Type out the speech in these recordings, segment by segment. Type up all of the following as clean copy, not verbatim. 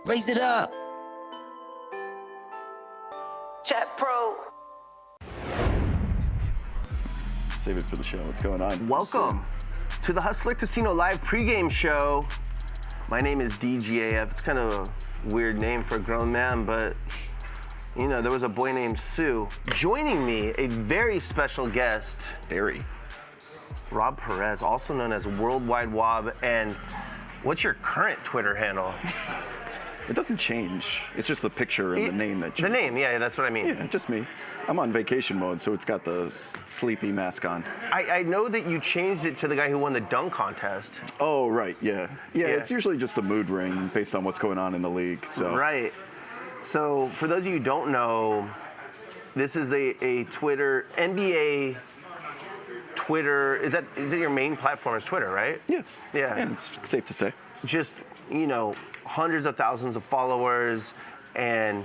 Raise it up. Chat Pro. Save it for the show. What's going on? Welcome to the Hustler Casino Live pregame show. My name is DGAF. It's kind of a weird name for a grown man, but you know, there was a boy named Sue. Joining me, a very special guest. Gerry. Rob Perez, also known as Worldwide Wob. And what's your current Twitter handle? It doesn't change. It's just the picture and the name that changes. The name, yeah, that's what I mean. Yeah, just me. I'm on vacation mode, so it's got the sleepy mask on. I know that you changed it to the guy who won the dunk contest. Oh, right, yeah. Yeah, it's usually just a mood ring based on what's going on in the league. So. Right. So for those of you who don't know, this is a Twitter, NBA Twitter, is that your main platform is Twitter, right? Yeah. Yeah. Yeah, it's safe to say. Just, you know, hundreds of thousands of followers, and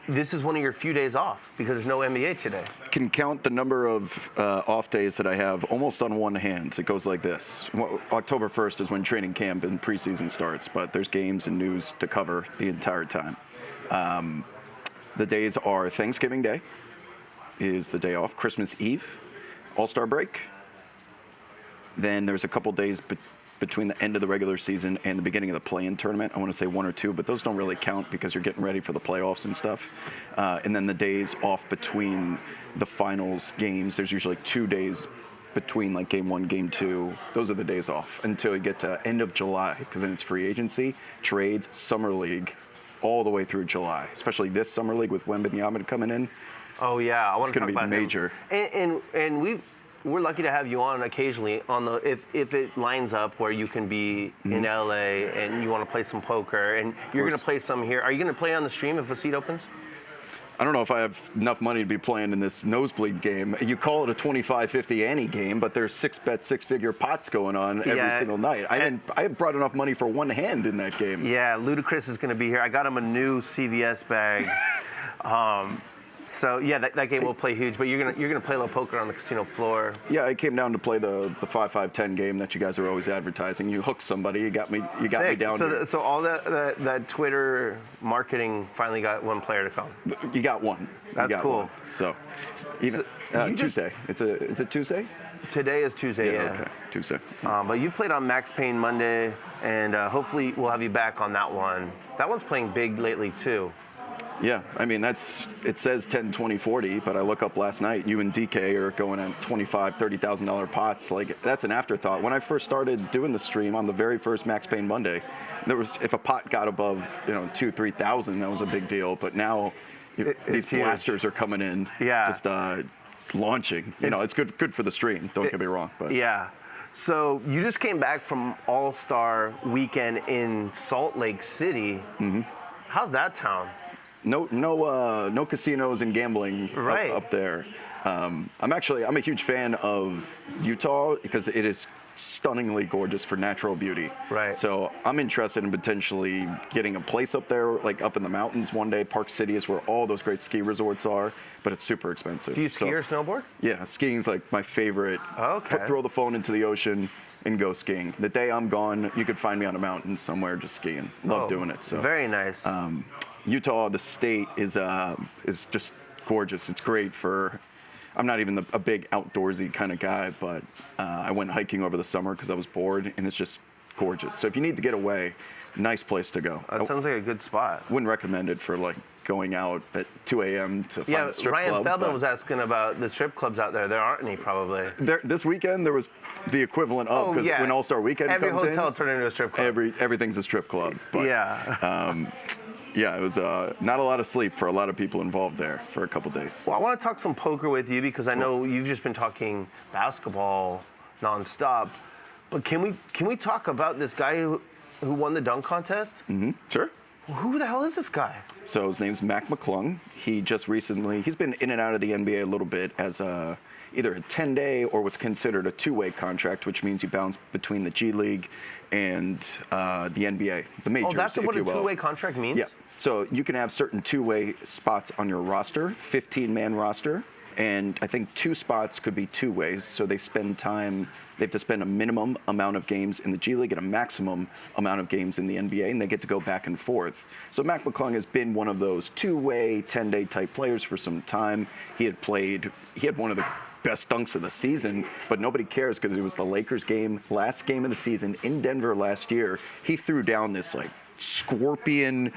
this is one of your few days off because there's no NBA today. Can count the number of off days that I have almost on one hand. It goes like this. October 1st is when training camp and preseason starts, but there's games and news to cover the entire time. The days are Thanksgiving Day is the day off, Christmas Eve, All-Star break. Then there's a couple days between the end of the regular season and the beginning of the play-in tournament. I want to say one or two, but those don't really count because you're getting ready for the playoffs and stuff. And then the days off between the finals games, there's usually 2 days between like game one, game two. Those are the days off until you get to end of July, because then it's free agency, trades, summer league, all the way through July, especially this summer league with Wembanyama coming in. Oh yeah, I want to talk about him. It's going to be major. And we're lucky to have you on occasionally on the if it lines up where you can be in LA and you want to play some poker and you're going to play some here. Are you going to play on the stream if a seat opens? I don't know if I have enough money to be playing in this nosebleed game. You call it a 25-50 ante game, but there's 6-bet, six-figure pots going on every single night. I brought enough money for one hand in that game. Yeah, Ludacris is going to be here. I got him a new CVS bag. So yeah, that game will play huge. But you're gonna play a little poker on the casino floor. Yeah, I came down to play the 5-5-10 game that you guys are always advertising. You hooked somebody. You got me down here. So all that Twitter marketing finally got one player to come. You got one. That's cool. One. So even Tuesday. Is it Tuesday? Today is Tuesday. Yeah. Okay. Tuesday. But you've played on Max Payne Monday, and hopefully we'll have you back on that one. That one's playing big lately too. Yeah, I mean, it says 10, 20, 40, but I look up last night, you and DK are going at $25,000, $30,000 pots. Like, that's an afterthought. When I first started doing the stream on the very first Max Payne Monday, if a pot got above, $2,000, $3,000, that was a big deal. But now these blasters are coming in, just launching. It's good for the stream, don't get me wrong. But yeah. So you just came back from All-Star Weekend in Salt Lake City. Mm-hmm. How's that town? No casinos and gambling up there. I'm a huge fan of Utah because it is stunningly gorgeous for natural beauty. Right. So I'm interested in potentially getting a place up there, like up in the mountains one day. Park City is where all those great ski resorts are, but it's super expensive. Do you ski or snowboard? Yeah, skiing's like my favorite. Okay. Throw the phone into the ocean and go skiing. The day I'm gone, you could find me on a mountain somewhere just skiing. Love doing it. So very nice. Utah, the state, is just gorgeous. It's great for. I'm not even a big outdoorsy kind of guy, but I went hiking over the summer because I was bored, and it's just gorgeous. So if you need to get away, nice place to go. That sounds like a good spot. Wouldn't recommend it for like going out at 2 a.m. to find a strip club. Ryan Feldman was asking about the strip clubs out there. There aren't any, probably. This weekend, there was the equivalent of, because when All-Star Weekend comes in, every hotel turned into a strip club. Everything's a strip club. But, yeah, it was not a lot of sleep for a lot of people involved there for a couple days. Well, I want to talk some poker with you because I know you've just been talking basketball nonstop. But can we talk about this guy who won the dunk contest? Mm-hmm. Sure. Who the hell is this guy? So his name's Mac McClung. He's been in and out of the NBA a little bit as either a 10-day or what's considered a two-way contract, which means you bounce between the G League and the NBA, the majors, Oh, that's what a will. two-way contract means? Yeah. So you can have certain two-way spots on your roster, 15-man roster, and I think 2 spots could be 2 ways. So they have to spend a minimum amount of games in the G League and a maximum amount of games in the NBA, and they get to go back and forth. So Mac McClung has been one of those 2-way, 10-day type players for some time. He had one of the best dunks of the season, but nobody cares because it was the Lakers game, last game of the season in Denver last year. He threw down this scorpion,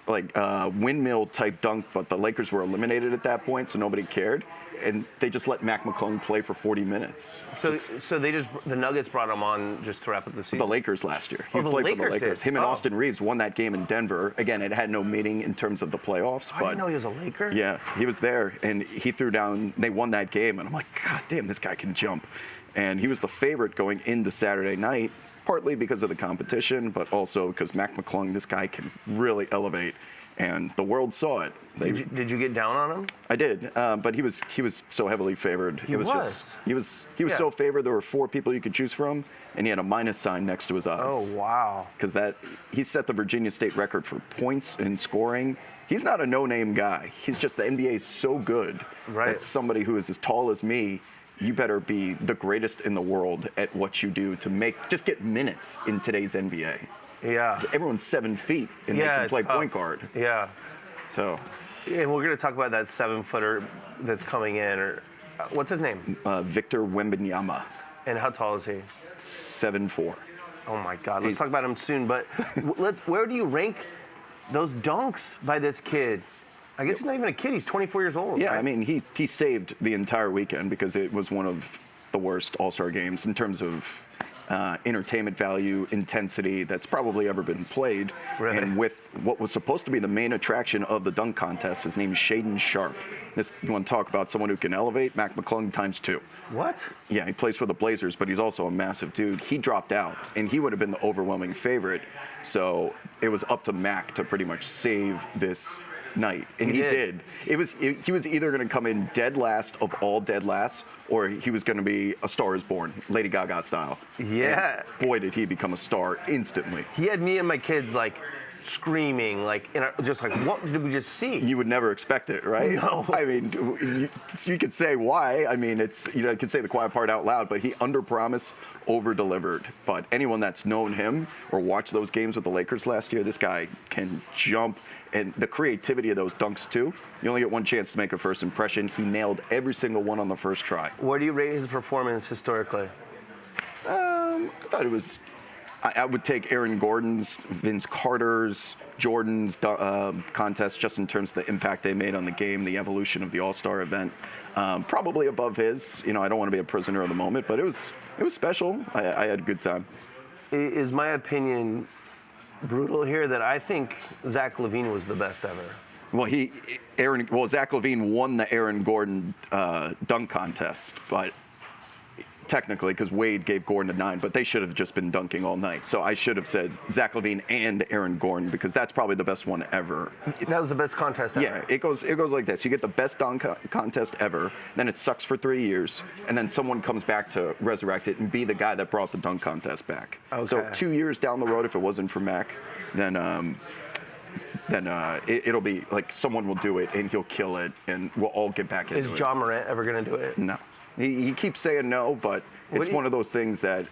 windmill type dunk, but the Lakers were eliminated at that point, so nobody cared. And they just let Mac McClung play for 40 minutes. So the Nuggets brought him on just to wrap up the season? The Lakers last year. He the played for the Lakers Lakers. did? Him and Austin Reeves won that game in Denver. Again, it had no meaning in terms of the playoffs. I didn't know he was a Laker? Yeah, he was there, and he threw down. They won that game, and I'm like, God damn, this guy can jump. And he was the favorite going into Saturday night, partly because of the competition, but also because Mac McClung, this guy can really elevate. And the world saw it. Did you get down on him? I did, but he was so heavily favored. He was so favored. There were 4 people you could choose from, and he had a minus sign next to his odds. Oh wow! Because he set the Virginia State record for points and scoring. He's not a no-name guy. He's just the NBA is so good that somebody who is as tall as me, you better be the greatest in the world at what you do to just get minutes in today's NBA. Yeah. Everyone's 7 feet and they can play point guard. Yeah. So. And we're going to talk about that 7-footer that's coming in. Or what's his name? Victor Wembanyama. And how tall is he? 7'4". Oh my God. Let's talk about him soon. But where do you rank those dunks by this kid? I guess he's not even a kid. He's 24 years old. Yeah, right? I mean, he saved the entire weekend because it was one of the worst All-Star games in terms of entertainment value, intensity that's probably ever been played. Really? And with what was supposed to be the main attraction of the dunk contest, his name is Shaden Sharp. You want to talk about someone who can elevate? Mac McClung ×2. What? Yeah, he plays for the Blazers, but he's also a massive dude. He dropped out, and he would have been the overwhelming favorite. So it was up to Mac to pretty much save this night, and he did. He was either going to come in dead last of all dead lasts, or he was going to be a Star is Born, Lady Gaga style. Yeah. And boy, did he become a star instantly. He had me and my kids screaming, just like, what did we just see? You would never expect it, right? No. I mean, you could say why. I mean, you could say the quiet part out loud, but he under-promised, over-delivered. But anyone that's known him or watched those games with the Lakers last year, this guy can jump. And the creativity of those dunks, too. You only get one chance to make a first impression. He nailed every single one on the first try. Where do you rate his performance historically? I thought it was... I would take Aaron Gordon's, Vince Carter's, Jordan's contest just in terms of the impact they made on the game, the evolution of the All-Star event. Probably above his. I don't want to be a prisoner of the moment, but it was special. I had a good time. Is my opinion brutal here that I think Zach LaVine was the best ever? Well, Zach LaVine won the Aaron Gordon dunk contest, but technically, because Wade gave Gordon a 9, but they should have just been dunking all night. So I should have said Zach LaVine and Aaron Gordon because that's probably the best one ever. That was the best contest ever. Yeah, it goes like this. You get the best dunk contest ever, then it sucks for 3 years, and then someone comes back to resurrect it and be the guy that brought the dunk contest back. Okay. So 2 years down the road, if it wasn't for Mac, then it'll be like someone will do it and he'll kill it and we'll all get back into it. Is Ja Morant ever going to do it? No. He keeps saying no, but it's one of those things that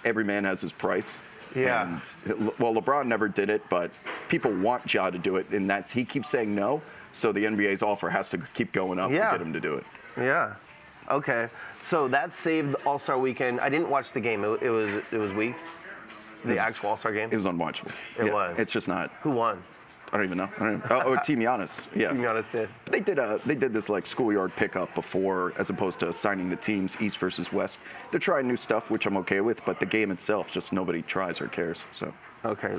every man has his price. Yeah. And, LeBron never did it, but people want Ja to do it, and he keeps saying no, so the NBA's offer has to keep going up to get him to do it. Yeah. Okay. So that saved the All-Star weekend. I didn't watch the game. It was weak. The actual All-Star game? It was unwatchable. It was. It's just not. Who won? I don't even know. Team Giannis. Yeah. Team Giannis did. They did this schoolyard pickup before, as opposed to signing the teams East versus West. They're trying new stuff, which I'm okay with, but the game itself, just nobody tries or cares. So. Okay.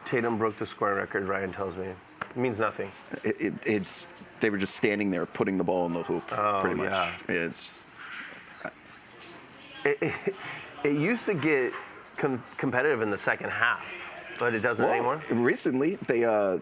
Tatum broke the scoring record. Ryan tells me. It means nothing. They were just standing there putting the ball in the hoop. Pretty much. Yeah. It used to get competitive in the second half. But it doesn't anymore? Recently, they're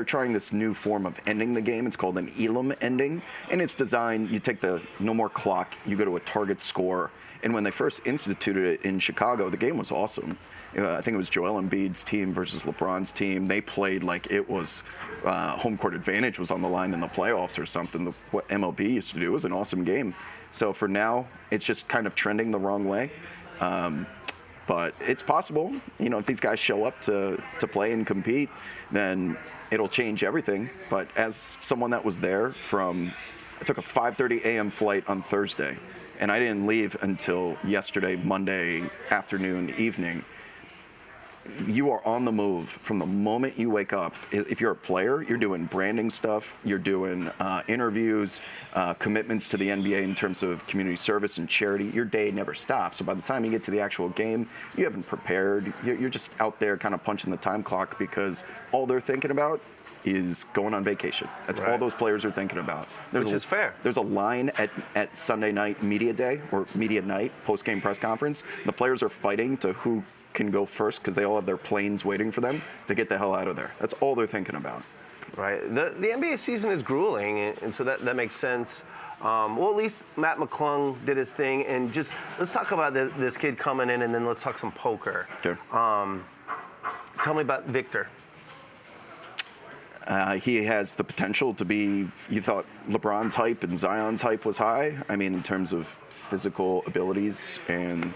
trying this new form of ending the game. It's called an Elam ending. And it's designed, you take the no more clock, you go to a target score. And when they first instituted it in Chicago, the game was awesome. I think it was Joel Embiid's team versus LeBron's team. They played like it was home court advantage was on the line in the playoffs or something. What MLB used to do. It was an awesome game. So for now, it's just kind of trending the wrong way. But it's possible, if these guys show up to play and compete, then it'll change everything. But as someone that was there I took a 5:30 a.m. flight on Thursday, and I didn't leave until yesterday, Monday afternoon, evening. You are on the move from the moment you wake up. If you're a player, you're doing branding stuff, you're doing interviews, commitments to the NBA in terms of community service and charity. Your day never stops. So by the time you get to the actual game, you haven't prepared. You're just out there kind of punching the time clock because all they're thinking about is going on vacation. That's all those players are thinking about. Which is fair. There's a line at Sunday night media day or media night, post-game press conference. The players are fighting to who can go first because they all have their planes waiting for them to get the hell out of there. That's all they're thinking about. Right. The NBA season is grueling, and so that makes sense. Well, at least Matt McClung did his thing, and just let's talk about this kid coming in, and then let's talk some poker. Sure. Tell me about Victor. He has the potential to be, you thought LeBron's hype and Zion's hype was high. I mean, in terms of physical abilities and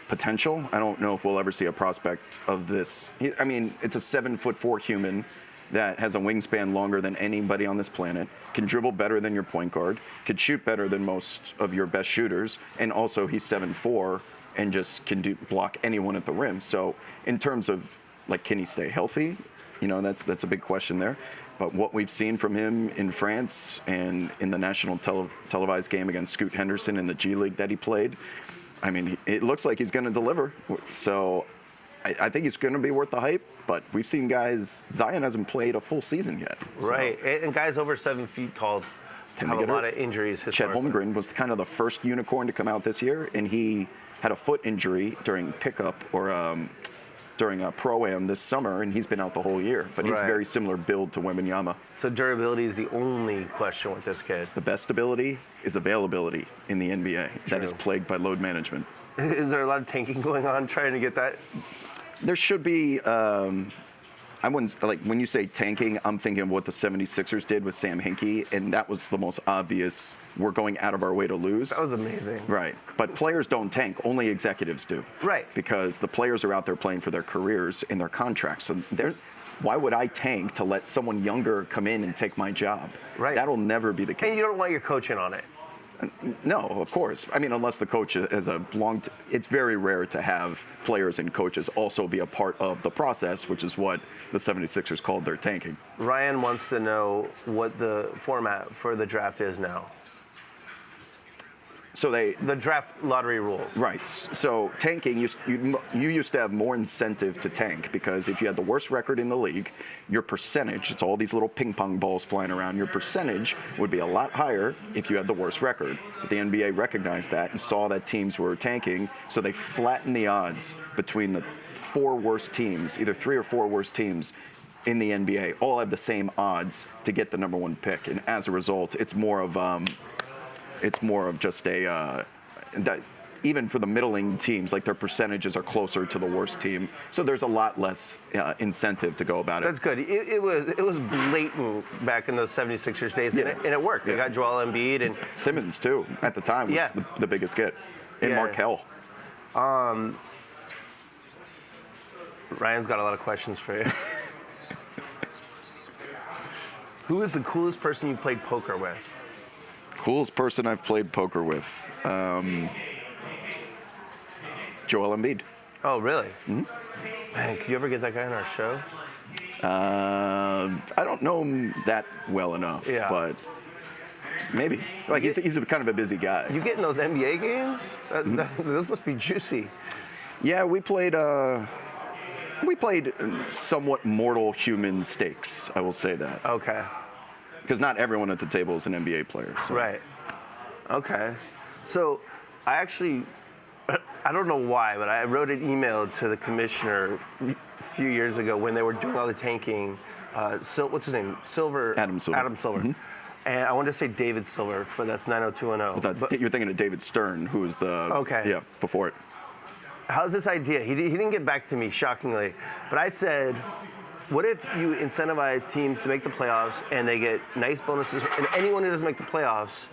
potential, I don't know if we'll ever see a prospect of this. I mean, it's a 7'4" human that has a wingspan longer than anybody on this planet, can dribble better than your point guard, could shoot better than most of your best shooters, and also he's 7'4" and just can block anyone at the rim. So in terms of, like, can he stay healthy? That's a big question there. But what we've seen from him in France and in the national televised game against Scoot Henderson in the G League that he played, I mean, it looks like he's going to deliver. So I think he's going to be worth the hype. But we've seen guys, Zion hasn't played a full season yet. So. Right. And guys over 7 feet tall have a lot of injuries. Chet Holmgren was kind of the first unicorn to come out this year, and he had a foot injury during pickup or during a Pro-Am this summer, and he's been out the whole year. But he's a very similar build to Wembanyama. So durability is the only question with this kid. The best ability is availability in the NBA. True. That is plagued by load management. Is there a lot of tanking going on trying to get that? There should be. I wouldn't, like, when you say tanking, I'm thinking of what the 76ers did with Sam Hinkie, and that was the most obvious, we're going out of our way to lose. That was amazing. Right. But players don't tank, only executives do. Right. Because the players are out there playing for their careers and their contracts. So why would I tank to let someone younger come in and take my job? Right. That'll never be the case. And you don't want your coach in on it. No, of course. I mean, unless the coach has it's very rare to have players and coaches also be a part of the process, which is what the 76ers called their tanking. Ryan wants to know what the format for the draft is now. So the draft lottery rules. Right. So tanking, you used to have more incentive to tank because if you had the worst record in the league, your percentage, it's all these little ping pong balls flying around, your percentage would be a lot higher if you had the worst record. But the NBA recognized that and saw that teams were tanking, so they flattened the odds between the 4 worst teams, either 3 or 4 worst teams in the NBA, all have the same odds to get the number 1 pick. And as a result, it's more of just that even for the middling teams, like their percentages are closer to the worst team. So there's a lot less incentive to go about it. That's good. It was blatant back in those 76ers days, and it worked. They got Joel Embiid and Simmons too. At the time was the biggest get, and Markelle. Ryan's got a lot of questions for you. Who is the coolest person you played poker with? Coolest person I've played poker with, Joel Embiid. Oh, really? Mm-hmm. Man, could you ever get that guy on our show? I don't know him that well enough, but maybe. Like he's kind of a busy guy. You getting those NBA games? Those must be juicy. Yeah, we played somewhat mortal human stakes. I will say that. Okay. Because not everyone at the table is an NBA player. So. Right. Okay. So I don't know why, but I wrote an email to the commissioner a few years ago when they were doing all the tanking. What's his name? Adam Silver. Adam Silver. Mm-hmm. And I wanted to say David Silver, but that's 90210. Well, you're thinking of David Stern, who was before it. how's this idea? He didn't get back to me, shockingly. But I said, what if you incentivize teams to make the playoffs and they get nice bonuses, and anyone who doesn't make the playoffs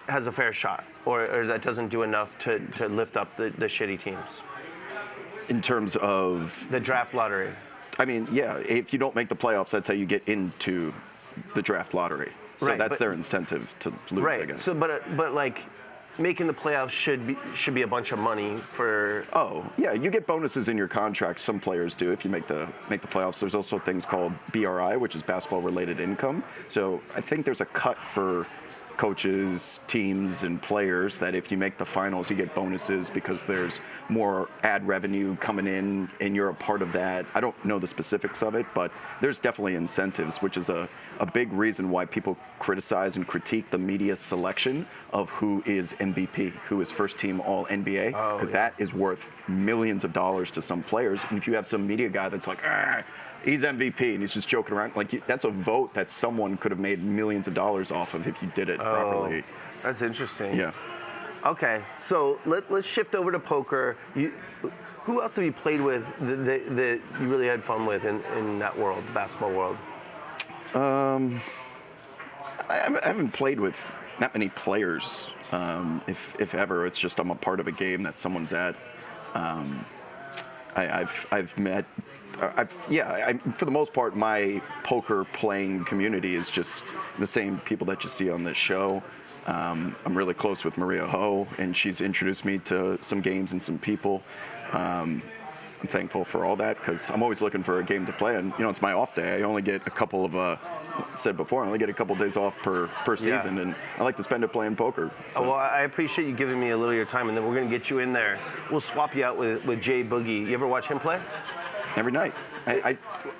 has a fair shot, or that doesn't do enough to lift up the shitty teams? In terms of the draft lottery. I mean, yeah, if you don't make the playoffs, that's how you get into the draft lottery. So right, that's their incentive to lose, right. I guess. So, but like, making the playoffs should be a bunch of money for. Oh yeah, you get bonuses in your contract. Some players do if you make the playoffs. There's also things called BRI, which is basketball related income. So I think there's a cut for coaches, teams, and players that if you make the finals, you get bonuses because there's more ad revenue coming in and you're a part of that. I don't know the specifics of it, but there's definitely incentives, which is a big reason why people criticize and critique the media selection of who is MVP, who is first team all NBA, because that is worth millions of dollars to some players. And if you have some media guy that's like, he's MVP, and he's just joking around. Like, that's a vote that someone could have made millions of dollars off of if you did it properly. That's interesting. Yeah. Okay, so let's shift over to poker. Who else have you played with that you really had fun with in that world, the basketball world? I haven't played with that many players, if ever. It's just I'm a part of a game that someone's at. I've met. For the most part, my poker playing community is just the same people that you see on this show. I'm really close with Maria Ho, and she's introduced me to some games and some people. I'm thankful for all that because I'm always looking for a game to play, and it's my off day. I only get a couple of said before, I only get a couple of days off per season, and I like to spend it playing poker. So. Well, I appreciate you giving me a little of your time, and then we're going to get you in there. We'll swap you out with Jay Boogie. You ever watch him play? Every night.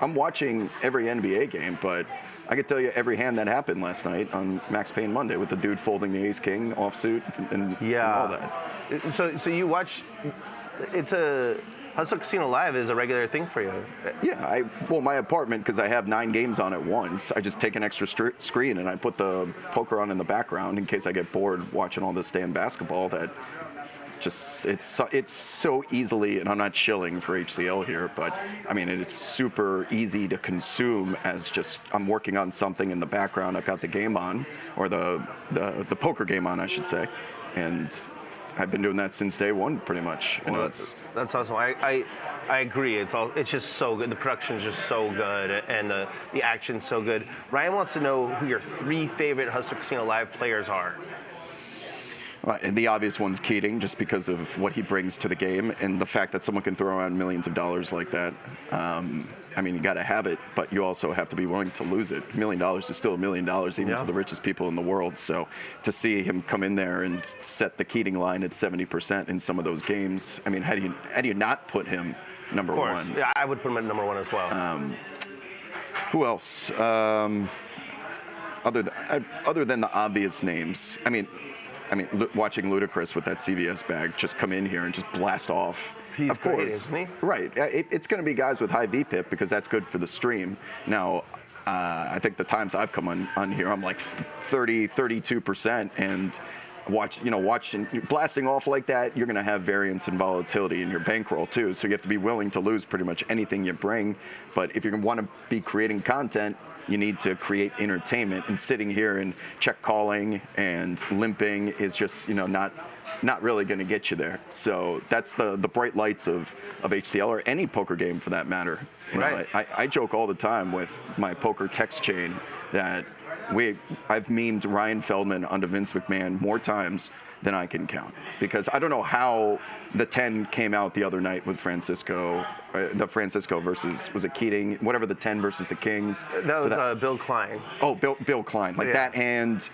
I'm watching every NBA game, but I could tell you every hand that happened last night on Max Payne Monday with the dude folding the ace-king offsuit and all that. So you watch, Hustle Casino Live is a regular thing for you. Yeah, my apartment, because I have 9 games on at once, I just take an extra screen and I put the poker on in the background in case I get bored watching all this damn basketball that just, it's so easily, and I'm not shilling for HCL here, but I mean, it's super easy to consume as just, I'm working on something in the background, I've got the game on, or the poker game on, I should say, and I've been doing that since day one, pretty much. That's awesome. I agree. It's just so good. The production's just so good, and the action's so good. Ryan wants to know who your 3 favorite Hustle Casino Live players are. And the obvious one's Keating, just because of what he brings to the game and the fact that someone can throw around millions of dollars like that. I mean, you got to have it, but you also have to be willing to lose it. $1 million is still $1 million, even to the richest people in the world. So to see him come in there and set the Keating line at 70% in some of those games, I mean, how do you not put him number one? Yeah, I would put him at number 1 as well. Who else? Other than the obvious names, I mean, watching Ludacris with that CVS bag just come in here and just blast off. He's of course, great, isn't he? Right. It's going to be guys with high VPIP because that's good for the stream. Now, I think the times I've come on here, I'm like 30, 32%, and watching blasting off like that, you're going to have variance and volatility in your bankroll too. So you have to be willing to lose pretty much anything you bring. But if you want to be creating content, you need to create entertainment. And sitting here and check calling and limping is just not really going to get you there. So that's the bright lights of HCL, or any poker game for that matter. I joke all the time with my poker text chain that I've memed Ryan Feldman onto Vince McMahon more times than I can count, because I don't know how the 10 came out the other night with Francisco, the Francisco versus, was it Keating, whatever, the 10 versus the Kings. That was Bill Klein. Oh, Bill Klein, that hand.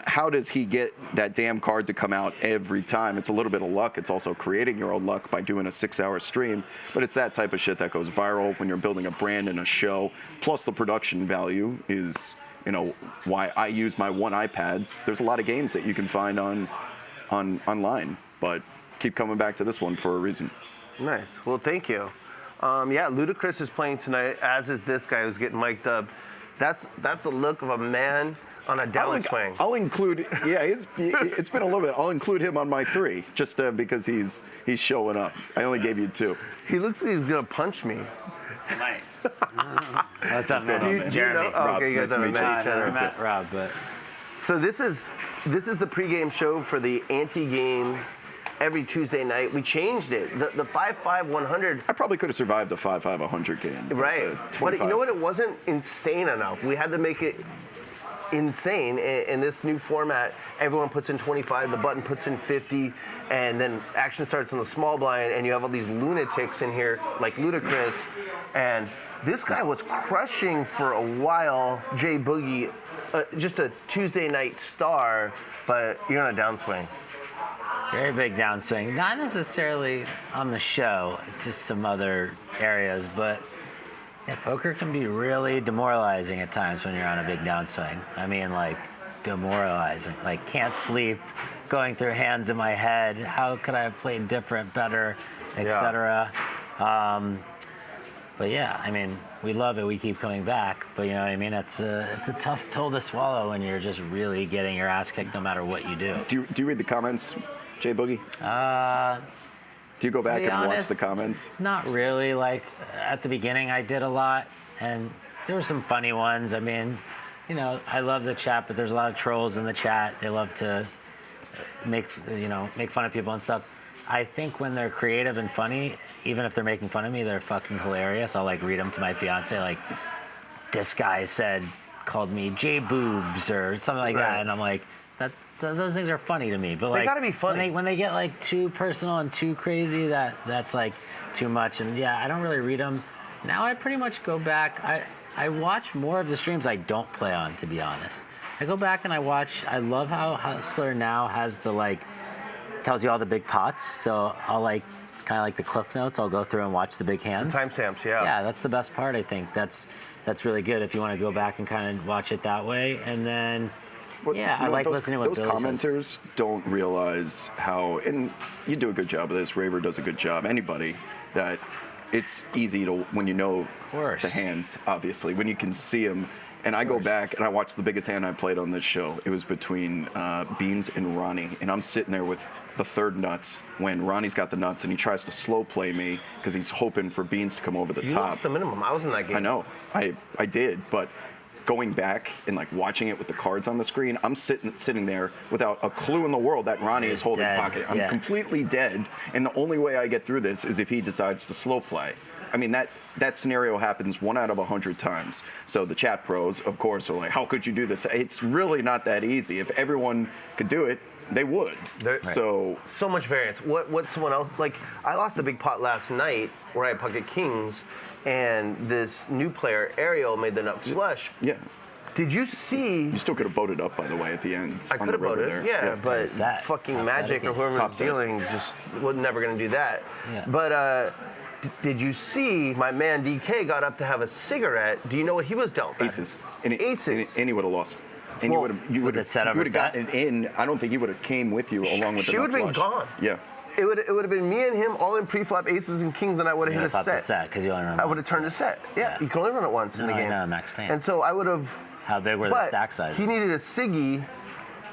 How does he get that damn card to come out every time? It's a little bit of luck. It's also creating your own luck by doing a 6-hour stream, but it's that type of shit that goes viral when you're building a brand and a show. Plus the production value is, why I use my one iPad. There's a lot of games that you can find online, but keep coming back to this one for a reason. Nice. Well, thank you. Ludacris is playing tonight, as is this guy who's getting mic'd up. That's the look of a man on a downswing. I'll include, yeah, it's been a little bit. I'll include him on my 3, just because he's showing up. I only gave you 2. He looks like he's gonna punch me. Nice. That's not Do you know? Oh, okay, you guys haven't met each other. I met Rob, but So this is the pregame show for the anti-game every Tuesday night. We changed it. The 5-5-100. I probably could have survived the 5-5-100 game. Right. But you know what? It wasn't insane enough. We had to make it insane in this new format. Everyone puts in 25, the button puts in 50, and then action starts on the small blind, and you have all these lunatics in here like Ludacris. And this guy was crushing for a while. Jay Boogie, just a Tuesday night star, but you're on a downswing. very big downswing. Not necessarily on the show, just some other areas, but yeah, poker can be really demoralizing at times when you're on a big downswing. I mean, like, demoralizing. Like, can't sleep, going through hands in my head. How could I have played different, better, etc. But yeah, I mean, we love it. We keep coming back. But you know what I mean? It's a tough pill to swallow when you're just really getting your ass kicked no matter what you do. Do you read the comments, Jay Boogie? Do you go back and watch the comments? Not really. Like, at the beginning, I did a lot, and there were some funny ones. I mean, you know, I love the chat, but there's a lot of trolls in the chat. They love to make fun of people and stuff. I think when they're creative and funny, even if they're making fun of me, they're fucking hilarious. I'll like read them to my fiance, like, this guy called me J Boobs or something like that, and I'm like, those things are funny to me. But like, they gotta be funny. When they get like too personal and too crazy, that's like too much. And yeah, I don't really read them. Now I pretty much go back. I watch more of the streams I don't play on, to be honest. I go back and I watch. I love how Hustler now has the like, tells you all the big pots. So I'll like, it's kind of like the Cliff Notes. I'll go through and watch the big hands. Timestamps, yeah. Yeah, that's the best part, I think. That's really good if you want to go back and kind of watch it that way. And then, yeah, I like listening to what Billy says. Those commenters don't realize how, and you do a good job of this, Raver does a good job, anybody, that it's easy to, when you know the hands, obviously, when you can see them. And I go back and I watch the biggest hand I played on this show. It was between Beans and Ronnie. And I'm sitting there with the third nuts when Ronnie's got the nuts and he tries to slow play me because he's hoping for Beans to come over the top. You lost the minimum. I was in that game. I know. I did. But going back and like watching it with the cards on the screen, I'm sitting there without a clue in the world that Ronnie is holding pocket. I'm completely dead. And the only way I get through this is if he decides to slow play. I mean, that scenario happens 1 out of 100 times. So the chat pros, of course, are like, how could you do this? It's really not that easy. If everyone could do it, they would. So much variance. What someone else, like, I lost a big pot last night where I had pocket kings, and this new player, Ariel, made the nut flush. Yeah. Did you see? You still could have voted up, by the way, at the end. I could have voted, but fucking Magic or whoever was dealing just was never going to do that. Yeah. But did you see my man DK got up to have a cigarette? Do you know what he was dealt? Aces. Aces. And he would have lost. And well, you would have gotten set? in. I don't think he would have came with you along with the She would have been gone. Yeah. It would have been me and him all in pre-flop aces and kings, and I would have hit a set. Because you only run I would have turned a set. Yeah, you can only run it once in the game. I know, max pain. And so I would have. How big were the stack sizes? He needed a Siggy.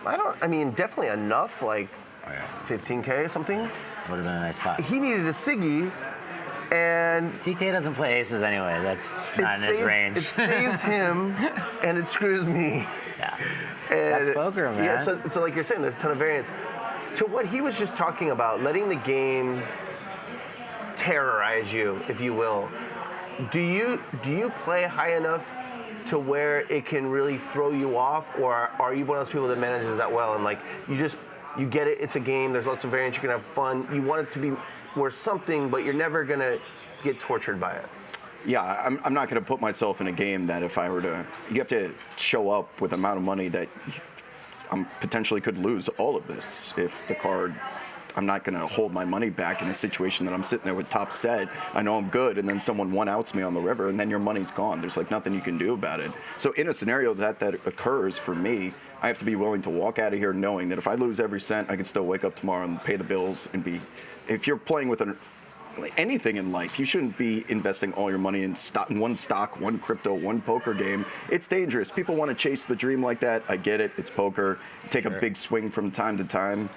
I mean, definitely enough, like 15K or something. Would have been a nice pot. He needed a Siggy, and TK doesn't play aces anyway. That's not in his range. It saves him, and it screws me. Yeah. And that's poker, man. Yeah, so like you're saying, there's a ton of variance. To what he was just talking about, letting the game terrorize you, if you will. Do you play high enough to where it can really throw you off, or are you one of those people that manages that well and like you get it, it's a game, there's lots of variance, you can have fun, you want it to be worth something, but you're never gonna get tortured by it? Yeah, I'm not going to put myself in a game that if I were to, you have to show up with the amount of money that I potentially could lose all of this if the card. I'm not going to hold my money back in a situation that I'm sitting there with top set. I know I'm good, and then someone one-outs me on the river, and then your money's gone. There's like nothing you can do about it. So in a scenario that occurs for me, I have to be willing to walk out of here knowing that if I lose every cent, I can still wake up tomorrow and pay the bills and be. If you're playing with anything in life. You shouldn't be investing all your money in one stock, one crypto, one poker game. It's dangerous. People want to chase the dream like that. I get it. It's poker. Take a big swing from time to time.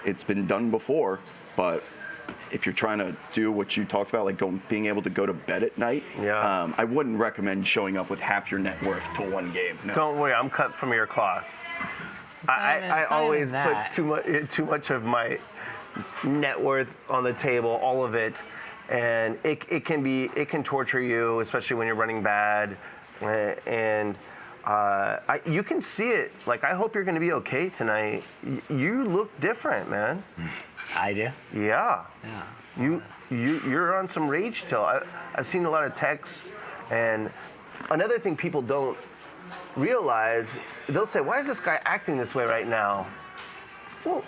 It's been done before, but if you're trying to do what you talked about, like being able to go to bed at night, I wouldn't recommend showing up with half your net worth to one game. No. Don't worry, I'm cut from your cloth. I always put too much of my net worth on the table, all of it, and it can torture you, especially when you're running bad, and you can see it. Like, I hope you're going to be okay tonight. You look different, man. I do. Yeah. You're on some rage still. I've seen a lot of texts, and another thing people don't realize, they'll say, why is this guy acting this way right now? Well,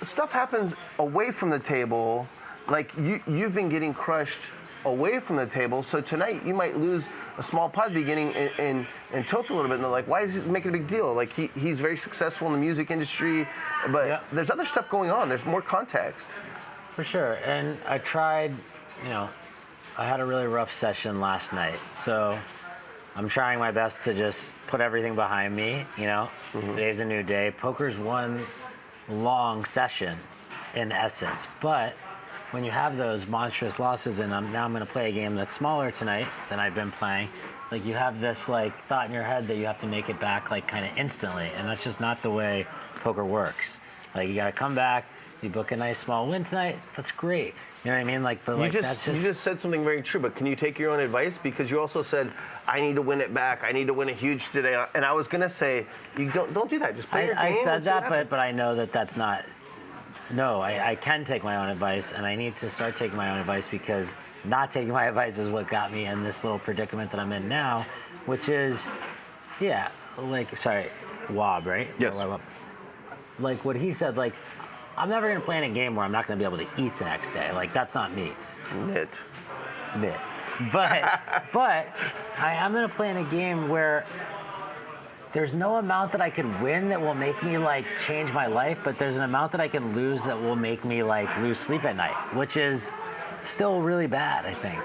stuff happens away from the table. Like, you've been getting crushed away from the table, so tonight you might lose a small pot at the beginning and tilt a little bit, and they're like, why is he making a big deal? Like, he's very successful in the music industry, but there's other stuff going on. There's more context. For sure. And I tried, I had a really rough session last night, so I'm trying my best to just put everything behind me, Today's a new day. Poker's one long session in essence, but when you have those monstrous losses, and now I'm going to play a game that's smaller tonight than I've been playing, like, you have this thought in your head that you have to make it back kind of instantly, and that's just not the way poker works. Like, you got to come back, you book a nice small win tonight, that's great. You know what I mean? You just said something very true, but can you take your own advice? Because you also said, I need to win it back. I need to win it huge today. And I was going to say, you don't do that. Just play your game. I said that, but I know that's not. No, I can take my own advice, and I need to start taking my own advice, because not taking my advice is what got me in this little predicament that I'm in now, which is, Wob, right? Yes. Like what he said, I'm never going to play in a game where I'm not going to be able to eat the next day. That's not me. Knit. But I am going to play in a game where there's no amount that I could win that will make me change my life, but there's an amount that I can lose that will make me lose sleep at night, which is still really bad, I think.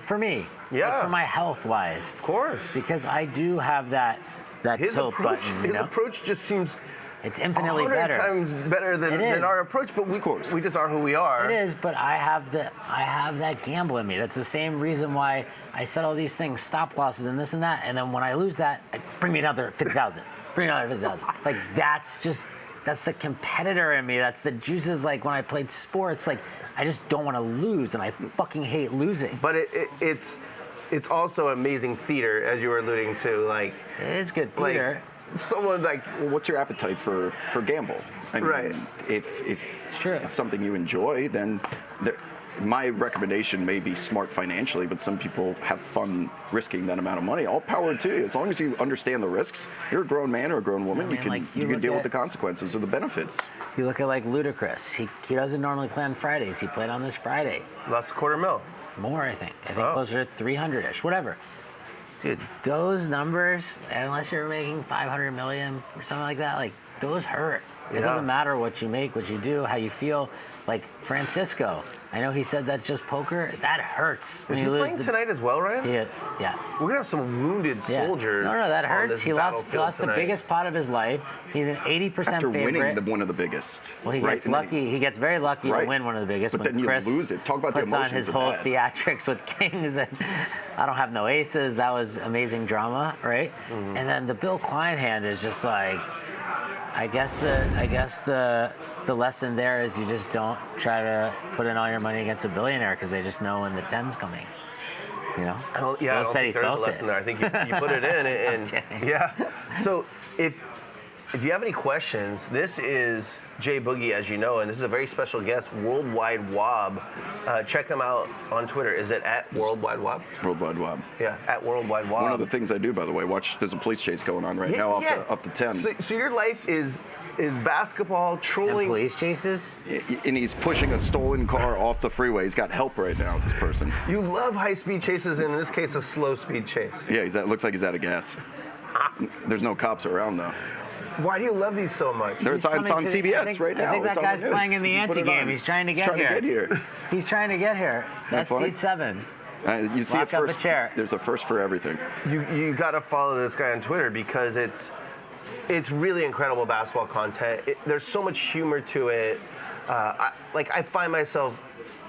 For me, for my health wise, of course, because I do have that tilt button. His approach just seems it's infinitely 100 better. times better than our approach, but we just are who we are. It is, but I have that gamble in me. That's the same reason why I said all these things, stop losses and this and that, and then when I lose that, bring me another 50,000. Bring another 50,000. That's the competitor in me. That's the juices. When I played sports, I just don't want to lose, and I fucking hate losing. But it's also amazing theater, as you were alluding to. It is good theater. Someone well, what's your appetite for gamble? I mean, if it's something you enjoy, then my recommendation may be smart financially, but some people have fun risking that amount of money. All power to you. As long as you understand the risks, you're a grown man or a grown woman, you can deal with the consequences or the benefits. You look at Ludacris. He doesn't normally play on Fridays. He played on this Friday. Lost $250,000. More, I think. Closer to 300-ish, whatever. Dude, those numbers, unless you're making $500 million or something like that, those hurt. It doesn't matter what you make, what you do, how you feel. Francisco, I know he said that's just poker. That hurts. Is he playing tonight as well, Ryan? He is, yeah. We're going to have some wounded soldiers. No, that hurts. He lost the biggest pot of his life. He's an 80% After favorite. winning one of the biggest. Well, he gets lucky. He gets very lucky to win one of the biggest. But then Chris you lose it. Talk about the puts emotions on his of whole that. theatrics with kings, and I don't have no aces. That was amazing drama, right? Mm-hmm. And then the Bill Klein hand is just I guess the lesson there is you just don't try to put in all your money against a billionaire, because they just know when the 10's coming. I don't think there's a lesson there. I think you put it in, and So if you have any questions, this is Jay Boogie, as you know, and this is a very special guest, Worldwide Wob. Check him out on Twitter. Is it at Worldwide Wob? Worldwide Wob. Yeah, at Worldwide Wob. One of the things I do, by the way, there's a police chase going on right now up the 10. So your life is basketball, trolling. And police chases? And he's pushing a stolen car off the freeway. He's got help right now, this person. You love high-speed chases, and in this case, a slow-speed chase. Yeah, looks like he's out of gas. There's no cops around though. Why do you love these so much? It's on CBS right now. I think that It's guy's on the playing news. in the You put it anti-game. on. He's trying to He's get trying here. to get here. He's trying to get here. That's funny? seat 7. You see Lock a up a first. chair. There's a first for everything. You got to follow this guy on Twitter because it's really incredible basketball content. There's so much humor to it. I find myself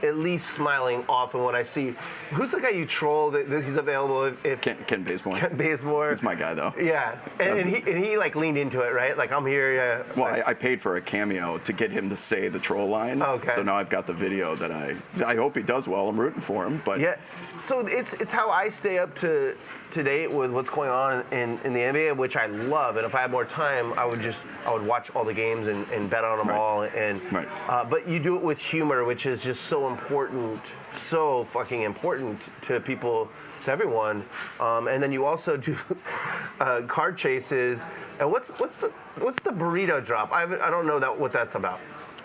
at least smiling often when I see who's the guy you troll that he's available if Ken Bazemore. Ken Bazemore. He's my guy though. Yeah, and he like leaned into it, right? Like I'm here. Yeah. Well, I paid for a cameo to get him to say the troll line. Okay. So now I've got the video that I hope he does well. I'm rooting for him. But Yeah, so it's how I stay up to date with what's going on in the NBA, which I love. And if I had more time, I would watch all the games and bet on them all. And Right. But you do it with humor, which is just so important, so fucking important to people, to everyone. And then you also do card chases. And what's the burrito drop? I don't know what that's about.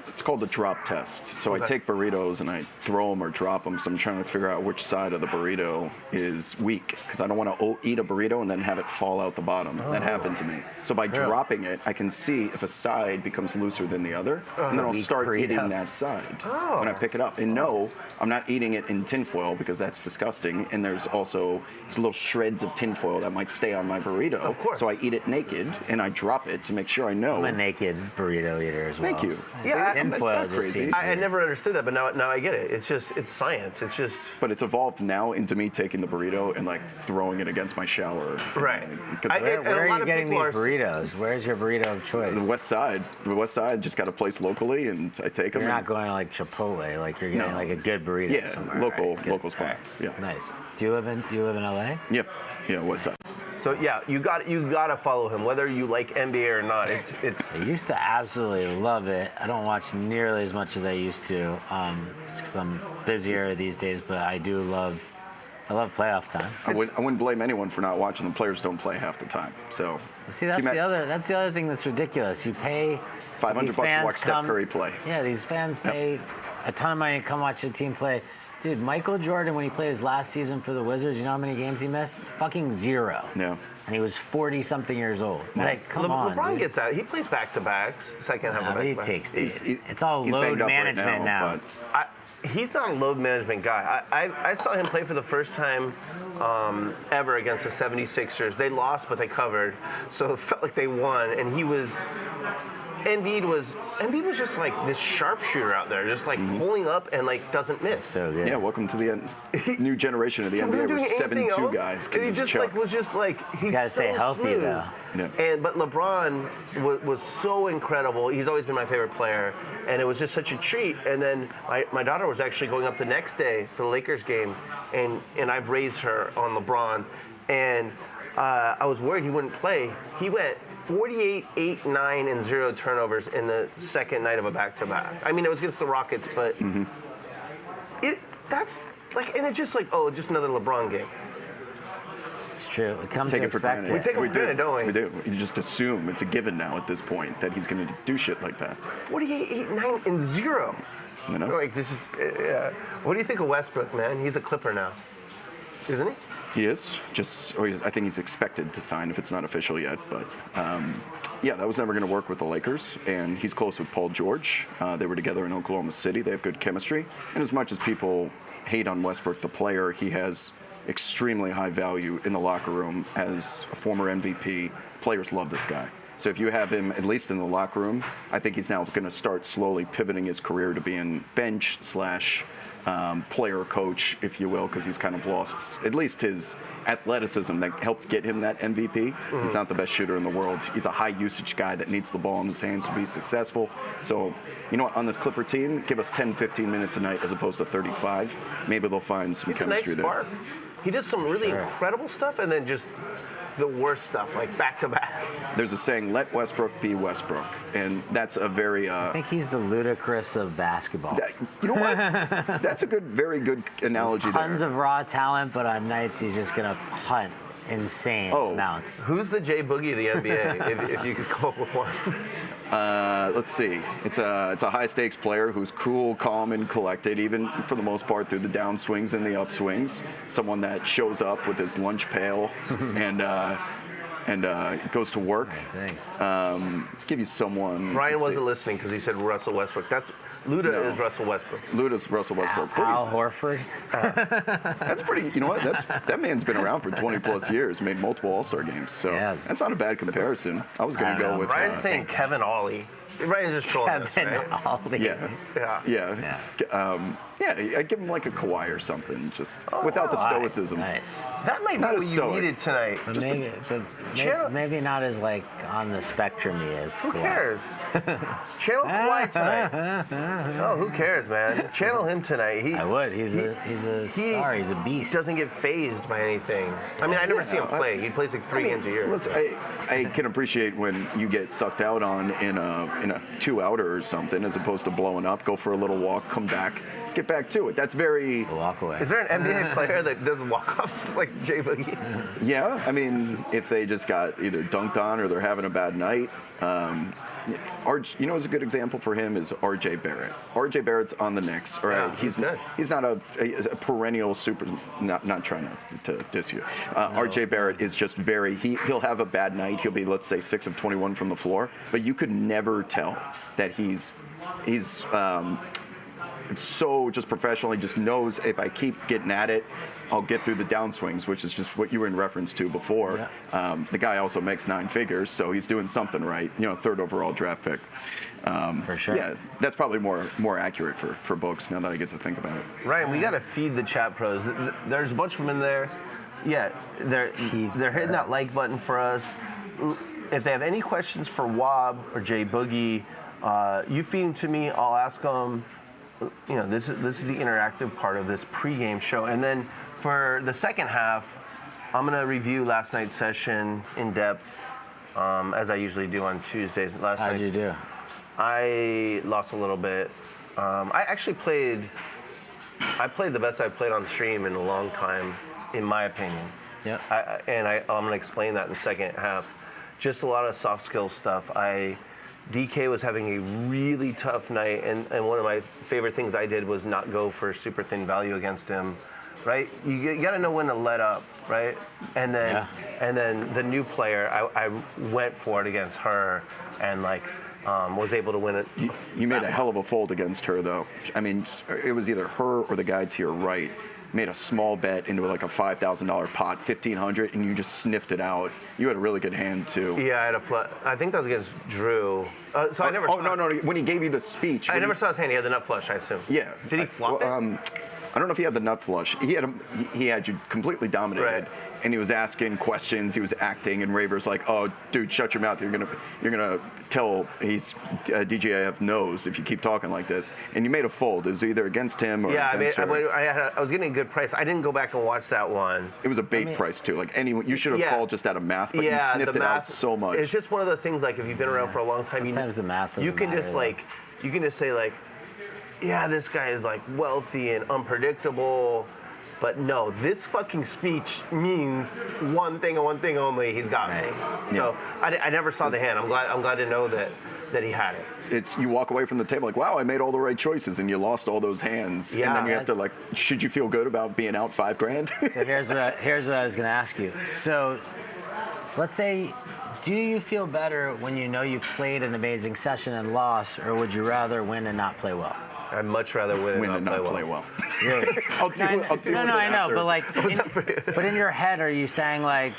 It's called the drop test. So Okay. I take burritos and I throw them or drop them. So I'm trying to figure out which side of the burrito is weak because I don't want to eat a burrito and then have it fall out the bottom. That happened to me. So by dropping it, I can see if a side becomes looser than the other, and then I'll Weak start burrito. eating that side when I pick it up. And no, I'm not eating it in tinfoil because that's disgusting. And there's also little shreds of tinfoil that might stay on my burrito. Of course. So I eat it naked and I drop it to make sure I know. I'm a naked burrito eater as well. Thank you. Yeah, It's Tinfoil not just crazy. seems I weird. never understood that, but now I get it. It's science. It's just But it's evolved now into me taking the burrito and like throwing it against my shower. Right. Because Where And a are lot you of getting these people are- burritos? Where's your burrito of choice? the West Side just got a place locally, and I take them. You're not going to like Chipotle, like you're getting No. like a good burrito Yeah, somewhere. local right? Good. local spot. Yeah. Nice. Do you live in LA? Yep. Yeah, West Side. So yeah, you got to follow him, whether you like NBA or not. It's I used to absolutely love it. I don't watch nearly as much as I used to because I'm busier these days. But I do love playoff time. I wouldn't blame anyone for not watching. The players don't play half the time. So See, that's the other thing that's ridiculous. You pay $500 these to fans watch Steph Curry play. Yeah, these fans pay a ton of money to come watch a team play. Dude, Michael Jordan, when he played his last season for the Wizards, you know how many games he missed? Fucking 0. Yeah. And he was 40-something years old. Like, come on, LeBron dude. gets that. He plays back-to-backs, second half Nah, of but he back-to-back. takes these. He's- It's all he's load banged up right management now. but He's not a load management guy. I saw him play for the first time ever against the 76ers. They lost, but they covered, so it felt like they won. And Embiid was just like this sharpshooter out there, just like pulling up and like doesn't miss. So good. yeah, welcome to the new generation of the He wasn't NBA where doing anything 7'2" else, guys can and he just just chuck. he's gotta so stay healthy, smooth. though. Yeah. But LeBron was so incredible. He's always been my favorite player, and it was just such a treat. And then my daughter was actually going up the next day for the Lakers game, and I've raised her on LeBron, and I was worried he wouldn't play. He went 48, 8, 9, and 0 turnovers in the second night of a back-to-back. I mean, it was against the Rockets, but that's like, and it's just like, oh, just another LeBron game. It's true. It comes Take to it for expect granted. it. We take it for granted, don't we? We do. You just assume it's a given now at this point that he's going to do shit like that. 48, 8, 9, and 0. You know? Like, this is, what do you think of Westbrook, man? He's a Clipper now, isn't he? He is. I think he's expected to sign if it's not official yet. But yeah, that was never going to work with the Lakers. And he's close with Paul George. They were together in Oklahoma City. They have good chemistry. And as much as people hate on Westbrook, the player, he has extremely high value in the locker room as a former MVP. Players love this guy. So if you have him at least in the locker room, I think he's now going to start slowly pivoting his career to being bench / player coach, if you will, because he's kind of lost at least his athleticism that helped get him that MVP. He's not the best shooter in the world. He's a high usage guy that needs the ball in his hands to be successful. So, you know what, on this Clipper team, give us 10, 15 minutes a night as opposed to 35. Maybe they'll find some He's a nice chemistry there. spark. He does some really incredible stuff and then just the worst stuff, like back-to-back. There's a saying, let Westbrook be Westbrook. And that's a very... I think he's the Ludacris of basketball. you know what? That's a very good analogy Tons there. of raw talent, but on nights he's just going to hunt insane amounts. Who's the Jay Boogie of the NBA, if you could come up with one? Let's see. It's a high stakes player who's cool, calm, and collected, even for the most part through the downswings and the upswings. Someone that shows up with his lunch pail and and goes to work. Give you someone. Ryan wasn't listening because he said Russell Westbrook. Luda is Russell Westbrook. Luda's Russell Westbrook. Al Horford. That's pretty. You know what? That man's been around for 20 plus years. Made multiple All-Star games. So that's not a bad comparison. I was going to go with. Ryan's saying Kevin Ollie. Ryan's just trolling us, right? Ollie. Yeah, I'd give him like a Kawhi or something, just without the stoicism. Nice. That might be what you needed tonight. But maybe not as like on the spectrum he is. Who cares? Channel Kawhi tonight. Oh, who cares, man? Channel him tonight. I would. He's a star. He's a beast. Doesn't get phased by anything. I mean, I never see him play. He plays like 3 games a year. Listen, I can appreciate when you get sucked out on in a 2-outer or something, as opposed to blowing up. Go for a little walk, come back. Get back to it. That's very. Walk away. Is there an NBA player that does walk-offs like Jay Boogie? Yeah, I mean, if they just got either dunked on or they're having a bad night. You know, what's a good example for him is R.J. Barrett. R.J. Barrett's on the Knicks. All right, he's not a perennial super. Not trying to diss you. R.J. Barrett is just very. He'll have a bad night. He'll be, let's say, 6 of 21 from the floor, but you could never tell that he's so just professionally just knows if I keep getting at it, I'll get through the downswings, which is just what you were in reference to before. Yeah. The guy also makes 9 figures, so he's doing something right. You know, 3rd overall draft pick. For sure. Yeah, that's probably more accurate for books now that I get to think about it. Ryan, we got to feed the chat pros. There's a bunch of them in there. Yeah, they're hitting that like button for us. If they have any questions for Wob or Jay Boogie, you feed them to me. I'll ask them. You know, this is the interactive part of this pregame show. And then for the second half, I'm going to review last night's session in depth, as I usually do on Tuesdays. How'd you do? I lost a little bit. I actually played the best I've played on stream in a long time, in my opinion. Yeah. I'm going to explain that in the second half. Just a lot of soft skill stuff. DK was having a really tough night, and one of my favorite things I did was not go for super thin value against him, right? You got to know when to let up, right? And then the new player, I went for it against her, and was able to win it. You made a hell of a fold against her, though. I mean, it was either her or the guy to your right. Made a small bet into like a $5,000 pot, $1,500, and you just sniffed it out. You had a really good hand too. Yeah, I had a flush. I think that was against Drew. I never. No. When he gave you the speech, I never saw his hand. He had the nut flush, I assume. Yeah. Did he flop it? I don't know if he had the nut flush. He had you completely dominated. Right. And he was asking questions. He was acting, and Raver's like, "Oh, dude, shut your mouth. You're gonna tell he's DGAF knows if you keep talking like this." And you made a fold. It was either against him or against her. I was getting a good price. I didn't go back and watch that one. It was a bait price too. Like anyone, you should have called just out of math, but you sniffed it out so much. It's just one of those things. Like if you've been around for a long time, sometimes the math you can just you can just say like, yeah, this guy is like wealthy and unpredictable. But no, this fucking speech means one thing and one thing only. He's got me. So I never saw the hand. I'm glad to know that he had it. It's you walk away from the table like, wow, I made all the right choices, and you lost all those hands. Yeah, and then you have to like, should you feel good about being out $5,000? So here's what I was going to ask you. So let's say, do you feel better when you know you played an amazing session and lost, or would you rather win and not play well? I'd much rather win and not play well. Really? I'll deal with it I know, after. but like, but in your head, are you saying like,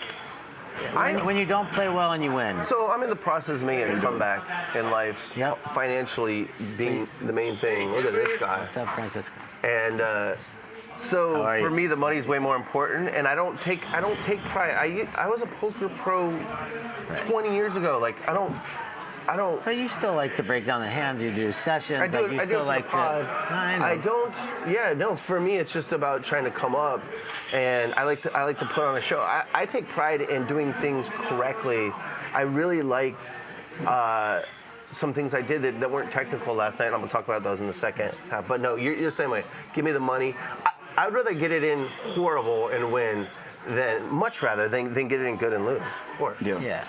when you don't play well and you win? So I'm in the process of making a comeback in life. Yep. Financially being the main thing. Look at this guy. What's up, Francisco? And so for me, the money's way more important, and I don't take pride. I was a poker pro 20 years ago. Like I don't. But you still like to break down the hands. You do sessions. I do. Like you I still do like to. No, I know. I don't. Yeah, no. For me, it's just about trying to come up, and I like to put on a show. I take pride in doing things correctly. I really like some things I did that weren't technical last night. And I'm gonna talk about those in the second half. But no, you're the same way. Give me the money. I'd rather get it in horrible and win much rather than get it in good and lose. Of course. Yeah.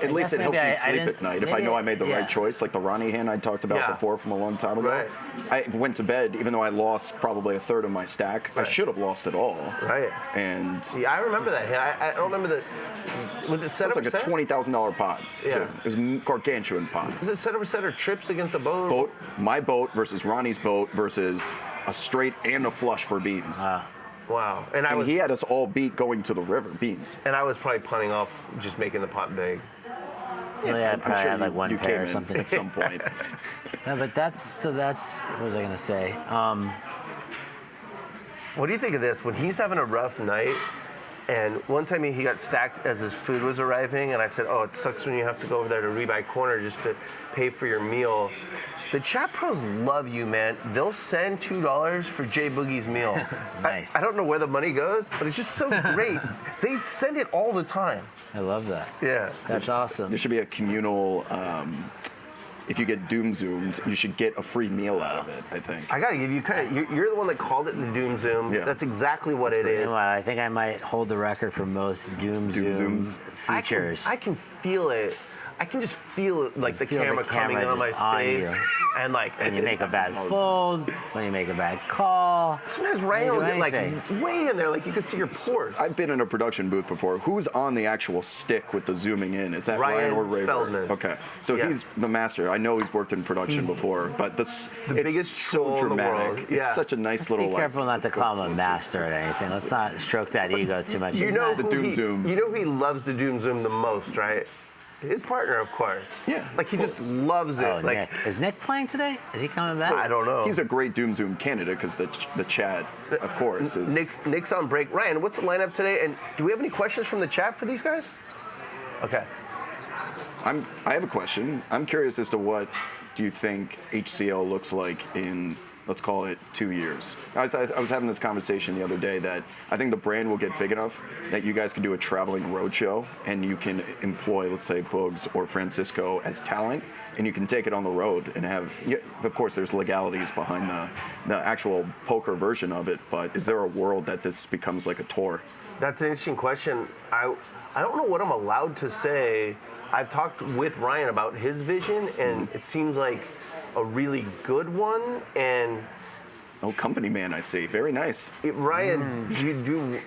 At least it helps me I sleep didn't- at night if I know I made the right choice, like the Ronnie hand I talked about before from a long time ago. Right. I went to bed, even though I lost probably a third of my stack. I should have lost it all. Right. And Yeah, I remember that. I don't remember the. Was it set it's up like a $20,000 pot. Yeah. Too. It was a gargantuan pot. Was it set up or set or trips against a boat? My boat versus Ronnie's boat versus a straight and a flush for beans. Wow. And he had us all beat going to the river, beans. And I was probably punting off, just making the pot big. I probably had like one you pair came or in something. at some point. No, but that's what was I gonna say? What do you think of this? When he's having a rough night, and one time he got stacked as his food was arriving, and I said, oh, it sucks when you have to go over there to Rebuy Corner just to pay for your meal. The chat pros love you, man. They'll send $2 for Jay Boogie's meal. Nice. I don't know where the money goes, but it's just so great. They send it all the time. I love that. Yeah. That's awesome. There should be a communal. If you get doom zoomed, you should get a free meal out of it. I think. I gotta give you credit. You're the one that called it the Doom Zoom. Yeah. That's exactly what it is. You know what, I think I might hold the record for most Doom Zooms features. I can feel it. I can just feel it, like the Feel the camera coming camera on my just on face, you. and like When you make a bad fold, when you make a bad call. sometimes Ryan will do get like anything. way in there, like you can see your pores. I've been in a production booth before. Who's on the actual stick with the zooming in? Is that Ryan Ryan or Ray? Feldman. Okay, so Yeah. he's the master. I know he's worked in production before, but it's biggest so troll in the dramatic. world. It's Yeah. such a nice Let's little. be careful not to let's go call him a closer. master at anything. Let's not stroke that ego too much. You He's know not- the who Doom Zoom. You know who he loves the Doom Zoom the most, right? His partner, of course. Yeah, Like he of just course. loves it. Oh, like Nick. Is Nick playing today? Is he coming back? I don't know. He's a great doom zoom candidate because the chat, of course, is. Nick's on break. Ryan, what's the lineup today? And do we have any questions from the chat for these guys? Okay. I have a question. I'm curious as to what do you think HCL looks like in, let's call it, 2 years? I was having this conversation the other day that I think the brand will get big enough that you guys can do a traveling roadshow and you can employ, let's say, Bugs or Francisco as talent, and you can take it on the road and have, of course, there's legalities behind the actual poker version of it, but is there a world that this becomes like a tour? That's an interesting question. I don't know what I'm allowed to say. I've talked with Ryan about his vision, and it seems like a really good one. And Oh, company man, I see. Very nice. Ryan, you do.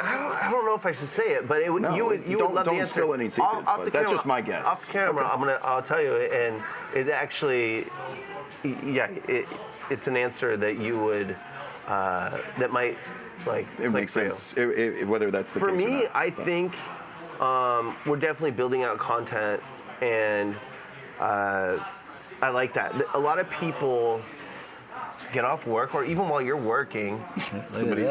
I don't know if I should say it, but No, you would don't- love don't the answer. spill any secrets, Off but the that's camera- just my guess. Off camera, I'll tell you, and it actually, yeah, it's an answer that you would that might like. It click makes for you. sense, whether that's the For case or me, not. I think we're definitely building out content, and I like that. A lot of people get off work, or even while you're working. Somebody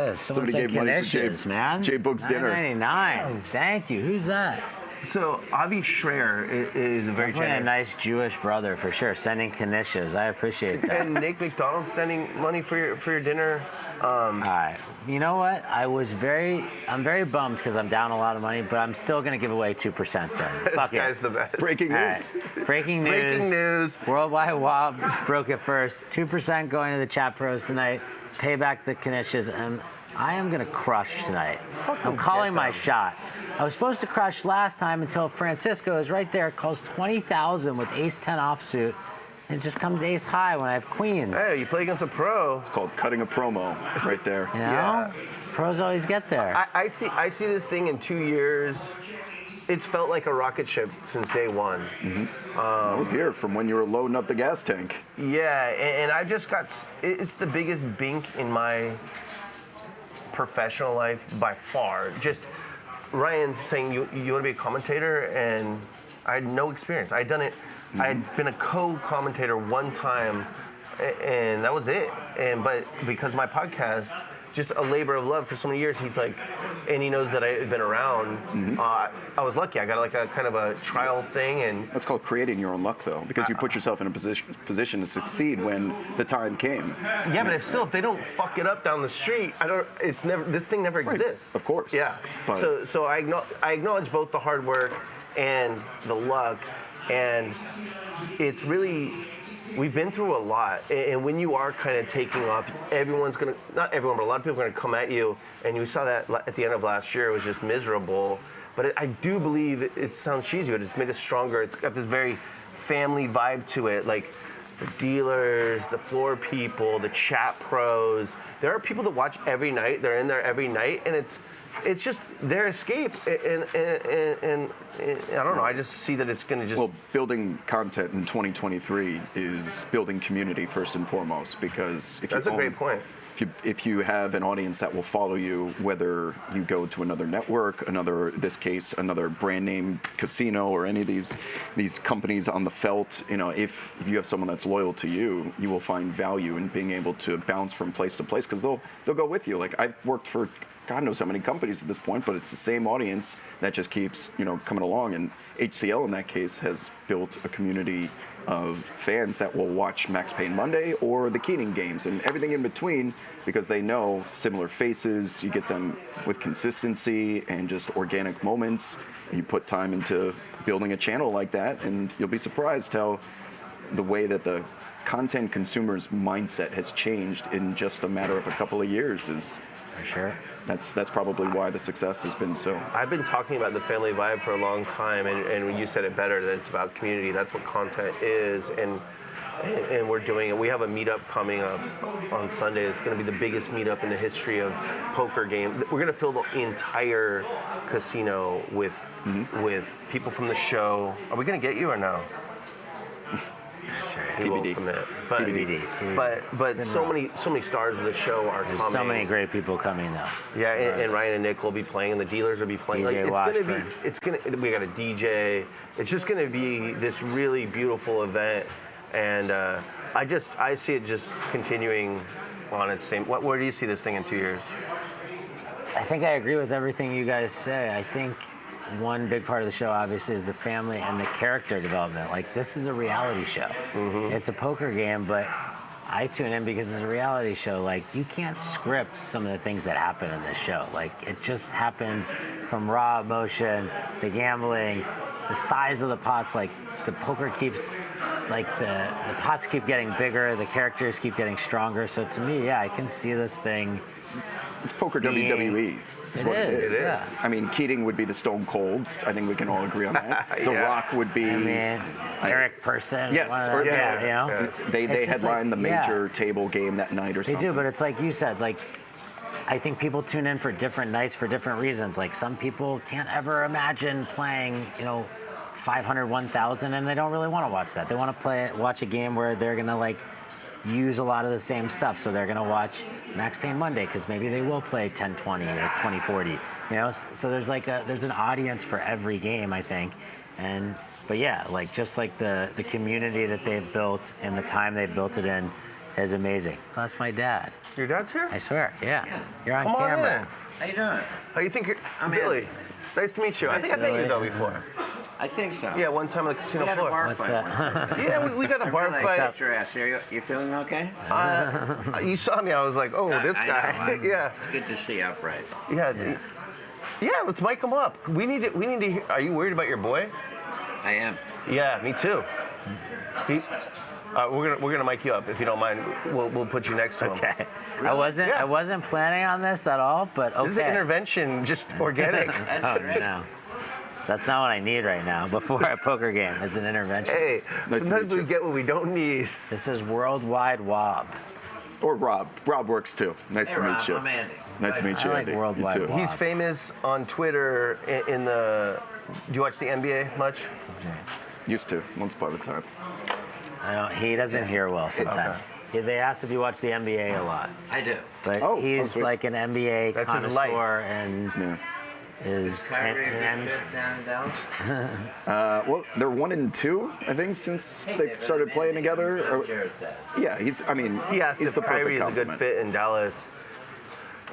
gave money for Jay, man. Jay Boog's dinner. $9.99. Thank you. Who's that? So Avi Schreier is a very Definitely a generous. nice Jewish brother for sure. Sending knishes. I appreciate that. And Nick McDonald sending money for your dinner. All right. You know what? I'm very bummed because I'm down a lot of money, but I'm still going to give away 2% then. Fuck This guy's it. the best. Breaking All news. right. Breaking news. Breaking news. Worldwide Wob broke it first. 2% going to the chat pros tonight. Pay back the knishes, and I am going to crush tonight. I'm calling my shot. I was supposed to crush last time until Francisco is right there, calls 20,000 with ace-10 offsuit, and it just comes ace-high when I have queens. Hey, you play against a pro. It's called cutting a promo right there. You know? Yeah. Pros always get there. I see this thing in 2 years. It's felt like a rocket ship since day one. I was here from when you were loading up the gas tank. Yeah, and I just got. It's the biggest bink in my professional life by far. Just Ryan saying you want to be a commentator, and I had no experience. I had done it. I had been a co-commentator one time, and that was it. But because my podcast, just a labor of love for so many years, he's like, and he knows that I've been around. I was lucky. I got like a kind of a trial thing, and That's called creating your own luck, though, because you put yourself in a position to succeed when the time came. yeah. But if they don't fuck it up down the street, this thing never exists. Of course. Yeah. But- So I acknowledge both the hard work and the luck, and it's really we've been through a lot, and when you are kind of taking off, everyone's gonna, not everyone, but a lot of people are gonna come at you, and we saw that at the end of last year. It was just miserable, but I do believe it sounds cheesy, but it's made us stronger. It's got this very family vibe to it, like the dealers, the floor people, the chat pros. There are people that watch every night. They're in there every night, and it's just their escape. And I don't know. I just see that it's going to just. Well, building content in 2023 is building community first and foremost, because if that's a great point. If you have an audience that will follow you, whether you go to another network, this case, another brand name casino, or any of these companies on the felt, if you have someone that's loyal to you, you will find value in being able to bounce from place to place, because they'll go with you. Like, I've worked for God knows how many companies at this point, but it's the same audience that just keeps coming along. And HCL in that case has built a community of fans that will watch Max Payne Monday or the Keating games and everything in between, because they know similar faces. You get them with consistency and just organic moments. You put time into building a channel like that, and you'll be surprised how the way that the content consumer's mindset has changed in just a matter of a couple of years is. For sure. That's probably why the success has been so. I've been talking about the family vibe for a long time, and you said it better, that it's about community. That's what content is, and we're doing it. We have a meetup coming up on Sunday. It's going to be the biggest meetup in the history of poker game. We're going to fill the entire casino with people from the show. Are we going to get you or no? Sure. He won't TBD. commit. But, TBD. But so many stars of the show are There's coming. so many great people coming though. Yeah, and Ryan and Nick will be playing, and the dealers will be playing. DJ We got a DJ. It's just gonna be this really beautiful event, and I see it just continuing on its same. Where do you see this thing in 2 years? I think I agree with everything you guys say. I think one big part of the show obviously is the family and the character development. Like, this is a reality show. Mm-hmm. It's a poker game, but I tune in because it's a reality show. Like, you can't script some of the things that happen in this show. Like, it just happens from raw emotion, the gambling, the size of the pots. Like, the poker keeps, like, the pots keep getting bigger, the characters keep getting stronger. So to me, yeah, I can see this thing. It's poker WWE. It is. Yeah. I mean, Keating would be the Stone Cold. I think we can all agree on that. The Rock would be. Eric Person. Yes. They headline like, the major table game that night or something. They do, but it's like you said, like, I think people tune in for different nights for different reasons. Like, some people can't ever imagine playing, 500, 1,000, and they don't really want to watch that. They want to watch a game where they're going to, like, use a lot of the same stuff. So they're going to watch Max Payne Monday because maybe they will play 10-20 or 20-40. So there's there's an audience for every game, I think. But yeah, like, just like the community that they've built and the time they built it in is amazing. Well, that's my dad. Your dad's here? I swear, yeah. You're on Come camera. On in. How you doing? How you think you're? I'm Billy. Nice to meet you. I think I've met you though before. I think so. Yeah, one time on the casino We had a floor. bar What's fight. that? Yeah, we got a bar Really fight. accept your ass. You feeling okay? You saw me. I was like, oh, this I guy. know, Yeah. It's good to see you upright. Yeah. Yeah. Let's mic him up. We need to hear. Are you worried about your boy? I am. Yeah, me too. We're gonna mic you up if you don't mind. We'll put you next to him. Okay. Really? I wasn't planning on this at all, but okay. This is an intervention, just organic. That's great. No. That's not what I need right now. Before a poker game is an intervention. Hey, Nice to sometimes meet we you. get what we don't need. This is Worldwide Wob. Or Rob. Rob works too. Nice Hey, to Rob, meet you. I'm Andy. Nice to meet you, I like Andy. Worldwide You too. Wob. He's famous on Twitter in the. Do you watch the NBA much? Used to, once upon a time. He doesn't hear well sometimes. They ask if you watch the NBA a lot, I do. but Oh, he's sweet. like an NBA That's his life. connoisseur and Yeah. is. Kyrie a and- good fit down in Dallas? Well, they're 1-2, I think, since they started playing together. Jared said. Yeah, He asked he's if the perfect Kyrie is a good complement. fit in Dallas.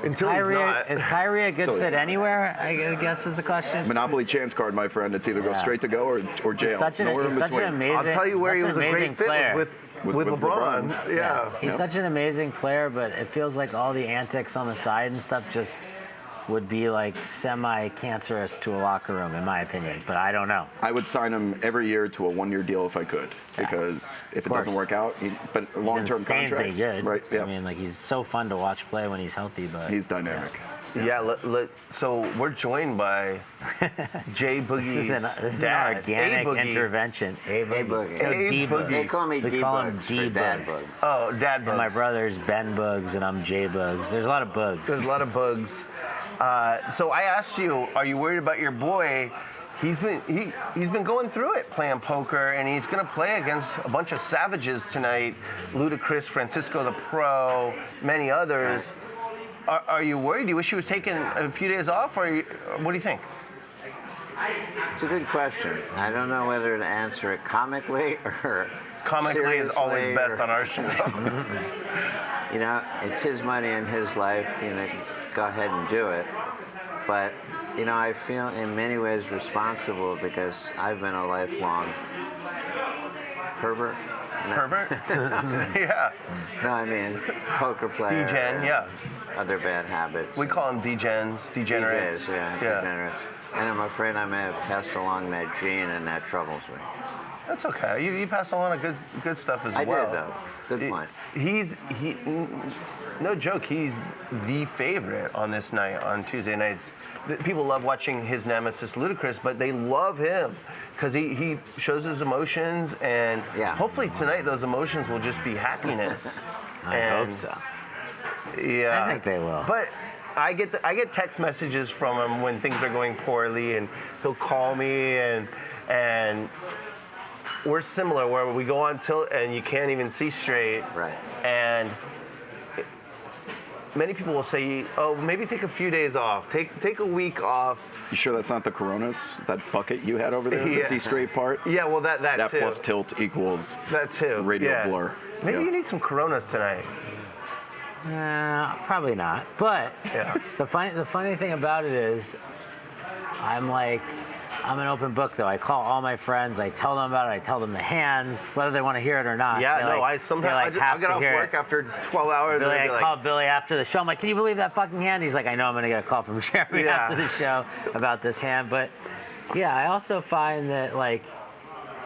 Until he's not. Is Kyrie a good Until he's fit not. anywhere? I guess is the question. Monopoly chance card, my friend. It's either go Yeah. straight to go or jail. He's such an Nowhere in amazing. between. I'll tell you where he such was an a amazing great fit player. with with LeBron. LeBron. Yeah. He's Yep. such an amazing player, but it feels like all the antics on the side and stuff just would be like semi-cancerous to a locker room, in my opinion. But I don't know. I would sign him every year to a 1-year deal if I could, because if it doesn't work out, but long-term He's contracts, insanely good. right? Yeah, I mean, like he's so fun to watch play when he's healthy. But he's dynamic. Yeah, so we're joined by Jay Boogie's This is dad, an organic A-Boogie. intervention. A-Boogie. No, A-Boogie. D-Bugs. They call me We call him D-Bugs for Dad D-Bugs. Bugs. Oh, Dad And Bugs. my brother's Ben Bugs, and I'm J Bugs. There's a lot of bugs. There's a lot of bugs. So I asked you, are you worried about your boy? He's been going through it playing poker, and he's going to play against a bunch of savages tonight. Ludacris, Francisco the Pro, many others. Are you worried? Do you wish he was taking a few days off, or what do you think? It's a good question. I don't know whether to answer it comically or Comically is always seriously best or- on our show. You know, it's his money and his life. You know, go ahead and do it. But you know, I feel in many ways responsible because I've been a lifelong pervert. No. Pervert? Yeah. No, I mean poker player. Degen, and yeah. Other bad habits. We call them degens, degenerates. DJs, yeah, degenerates. And I'm afraid I may have passed along that gene, and that troubles me. That's okay. You pass along a good stuff as I well. did, though. Good point. No joke. He's the favorite on this night on Tuesday nights. People love watching his nemesis Ludacris, but they love him because he shows his emotions, and Yeah. hopefully tonight those emotions will just be happiness. I hope so. Yeah, I think they will. But I get text messages from him when things are going poorly, and he'll call me and we're similar where we go on tilt and you can't even see straight. Right. And many people will say, "Oh, maybe take a few days off. Take a week off." You sure that's not the Coronas? That bucket you had over there, Yeah. the C straight part? Yeah, well that That too. plus tilt equals That too. radio yeah. blur. Maybe Yeah. you need some Coronas tonight. Probably not. But Yeah. the funny thing about it is, I'm an open book though. I call all my friends. I tell them about it. I tell them the hands, whether they want to hear it or not. Yeah, They no, like- sometimes they, like, I have get to off hear work it. after 12 hours. Billy, and I'd I be like, called Billy after the show. I'm like, can you believe that fucking hand? He's like, I know I'm gonna get a call from Gerry Yeah. after the show about this hand. But yeah, I also find that like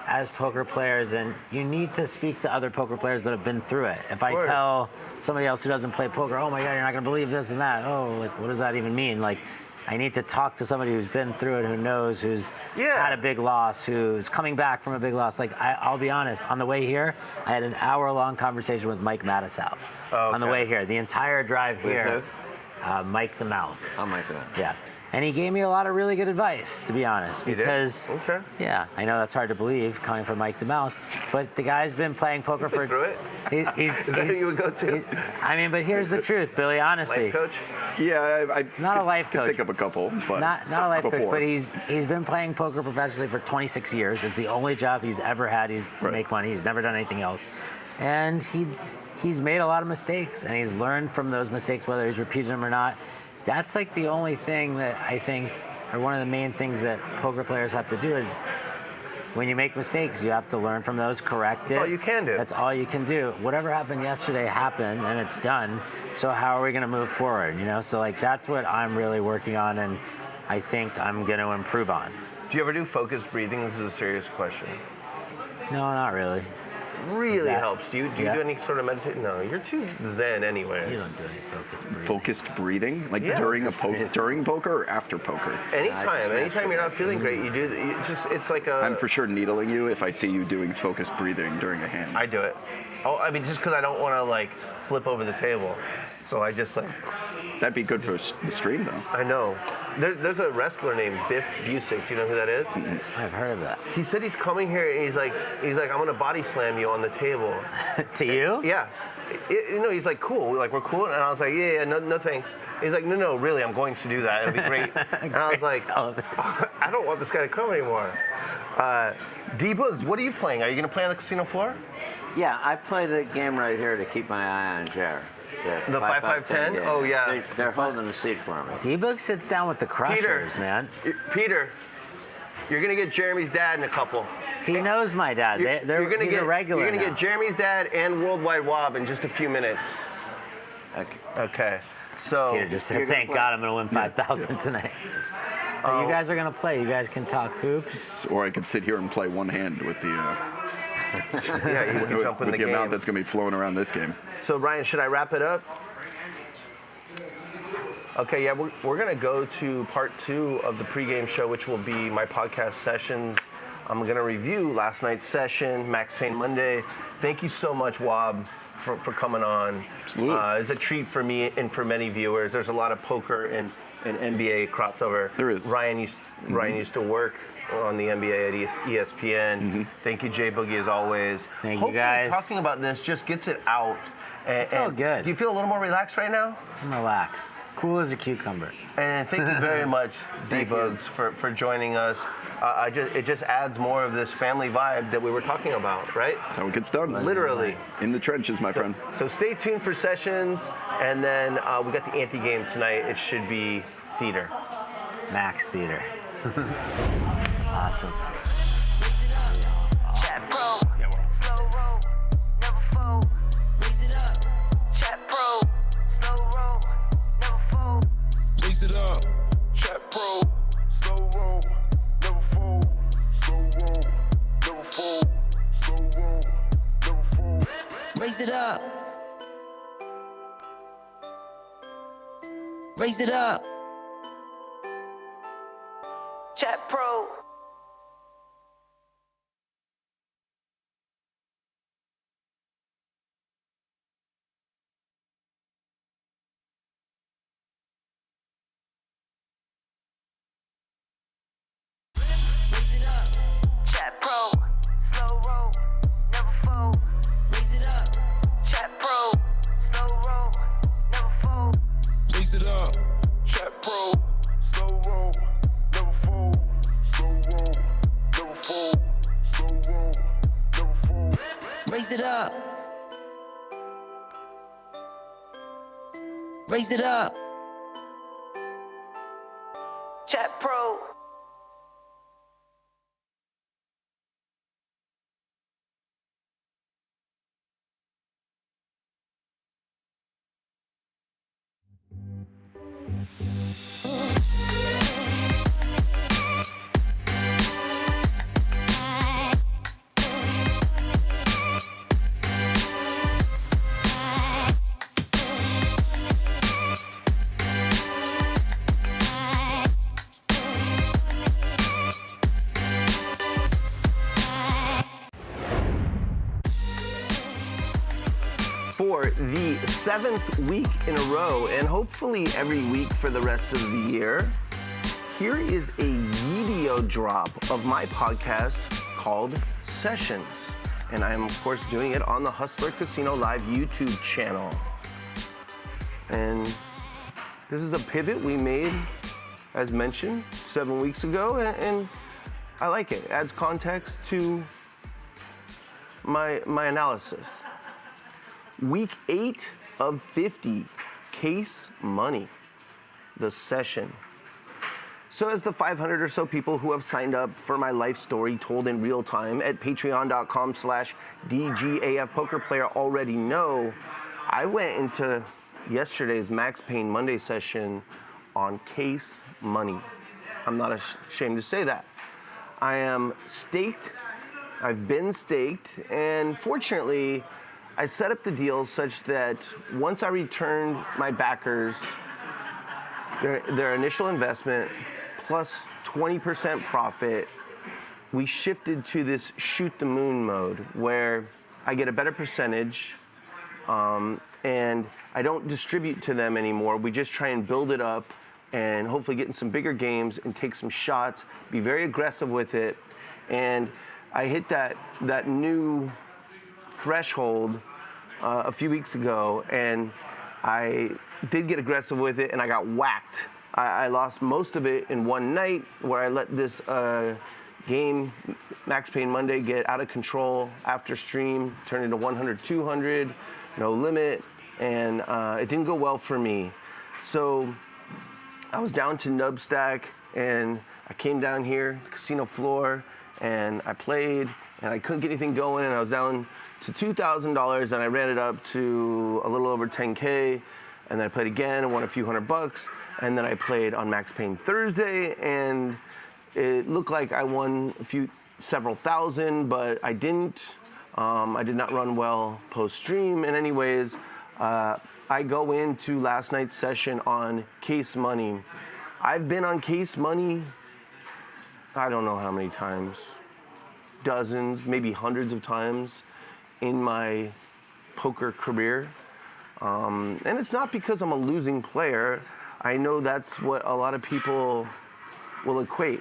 as poker players, and you need to speak to other poker players that have been through it. If I course. tell somebody else who doesn't play poker, oh my God, you're not gonna believe this and that. Oh, like what does that even mean? Like I need to talk to somebody who's been through it, who knows, who's Yeah. had a big loss, who's coming back from a big loss. Like I'll be honest, on the way here, I had an hour-long conversation with Mike Mattisau. Oh, On the okay. way here, the entire drive With here. Mike the Mouth. Oh my God. Yeah. And he gave me a lot of really good advice, to be honest, did? because Okay. yeah, I know that's hard to believe coming from Mike the Mouth, but the guy's been playing poker for. through it? He's, Is that who you would go to? I mean, but here's the truth, Billy. Honestly, Life coach? Yeah, I Not a life could coach. think of a couple, but not a life coach, before. but he's been playing poker professionally for 26 years. It's the only job he's ever had. He's to Right. make money. He's never done anything else, and he's made a lot of mistakes, and he's learned from those mistakes, whether he's repeated them or not. That's like the only thing that I think, or one of the main things that poker players have to do is, when you make mistakes, you have to learn from those, correct it. That's all you can do. That's all you can do. Whatever happened yesterday happened, and it's done. So how are we going to move forward? You know, so like that's what I'm really working on, and I think I'm going to improve on. Do you ever do focused breathing? This is a serious question. No, not really. Really that- helps. Do you yeah. do any sort of meditation? No, you're too zen anyway. You don't do any focus breathing. focused breathing, like Yeah. during poker or after poker. Anytime you're not feeling great, you do. It's like a. I'm for sure needling you if I see you doing focused breathing during a hand. I do it. Oh, I mean, just because I don't want to like flip over the table, so I just like. That'd be good for the stream, though. I know. There's a wrestler named Biff Busick. Do you know who that is? I've heard of that. He said he's coming here and he's like, I'm gonna body slam you on the table. To you? Yeah. He's like, cool. Like, we're cool. And I was like, yeah, no thanks. He's like, no, really, I'm going to do that. It'll be great. And I was like, I don't want this guy to come anymore. D-Bugs, what are you playing? Are you gonna play on the casino floor? Yeah, I play the game right here to keep my eye on Gerry. The 5-5-10? game. Oh, yeah. They're holding the seat for me. D-Book sits down with the crushers, man. Peter, you're gonna get Jeremy's dad in a couple. He knows my dad. He's a regular You're gonna now. get Jeremy's dad and Worldwide Wob in just a few minutes. Okay. Okay. So Peter just said, "Thank God I'm going to win 5,000 tonight." But you guys are going to play. You guys can talk hoops. Or I could sit here and play one hand with the yeah, you can jump in with the the game. amount that's going to be flowing around this game. So Ryan, should I wrap it up? Okay, yeah, we're going to go to part 2 of the pregame show, which will be my podcast sessions. I'm going to review last night's session, Max Payne Monday. Thank you so much, Wob, for coming on. Absolutely. It's a treat for me and for many viewers. There's a lot of poker and NBA crossover. There is. Ryan used to work on the NBA at ESPN. Thank you, Jay Boogie, as always. Thank Hopefully, you, guys. talking about this just gets it out. I feel good. Do you feel a little more relaxed right now? I'm relaxed. Cool as a cucumber. And thank you very much, D-Bugs, for joining us. It just adds more of this family vibe that we were talking about, right? That's how it gets done. Literally. In the trenches, my friend. So stay tuned for sessions, and then we got the anti-game tonight. It should be theater. Max Theater. Awesome. Chat Pro. Slow roll, never fold. Raise it up. Chat Pro. Slow roll, never fold. Raise it up. Chat Pro. Slow roll, never fold. Slow roll, never fold. Slow roll, never fold. Raise it up. Raise it up. Chat Pro. Chat Pro. Slow roll, never fold. Raise it up. Chat Pro. Slow roll, never fold. Raise it up. Chat Pro. Slow roll, never fold. Slow roll, never fold. Slow roll, never fold. Raise it up. Raise it up. Chat Pro. For the 7th week in a row, and hopefully every week for the rest of the year, here is a video drop of my podcast called Sessions. And I am, of course, doing it on the Hustler Casino Live YouTube channel. And this is a pivot we made, as mentioned, 7 weeks ago, and I like it. It adds context to my analysis. Week 8 of 50, Case Money, the session. So as the 500 or so people who have signed up for my life story told in real time at patreon.com/DGAF Poker Player already know, I went into yesterday's Max Payne Monday session on Case Money. I'm not ashamed to say that. I am staked, I've been staked, and fortunately, I set up the deal such that once I returned my backers their initial investment plus 20% profit, we shifted to this shoot the moon mode where I get a better percentage and I don't distribute to them anymore. We just try and build it up and hopefully get in some bigger games and take some shots, be very aggressive with it. And I hit that new threshold a few weeks ago, and I did get aggressive with it, and I got whacked. I lost most of it in one night where I let this game, Max Payne Monday, get out of control after stream, turned into 100, 200, no limit, and it didn't go well for me. So I was down to nub stack, and I came down here, casino floor, and I played, and I couldn't get anything going, and I was down to $2,000, and I ran it up to a little over 10K. and then I played again and won a few $100, and then I played on Max Payne Thursday, and it looked like I won several thousand, but I didn't. I did not run well post-stream. And anyways, I go into last night's session on case money. I've been on case money, I don't know how many times, dozens, maybe hundreds of times in my poker career. And it's not because I'm a losing player. I know that's what a lot of people will equate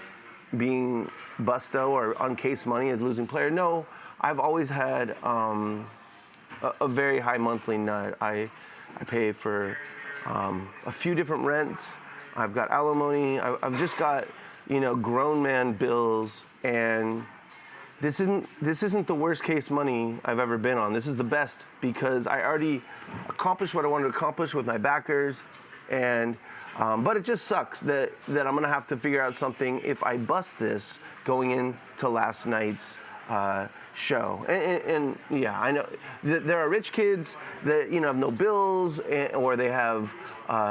being busto or on case money as losing player. No, I've always had a very high monthly nut. I pay for a few different rents. I've got alimony. I've just got, grown man bills, and this isn't the worst case money I've ever been on. This is the best because I already accomplished what I wanted to accomplish with my backers, and but it just sucks that I'm gonna have to figure out something if I bust this going into last night's show. And yeah, I know there are rich kids that have no bills, or they have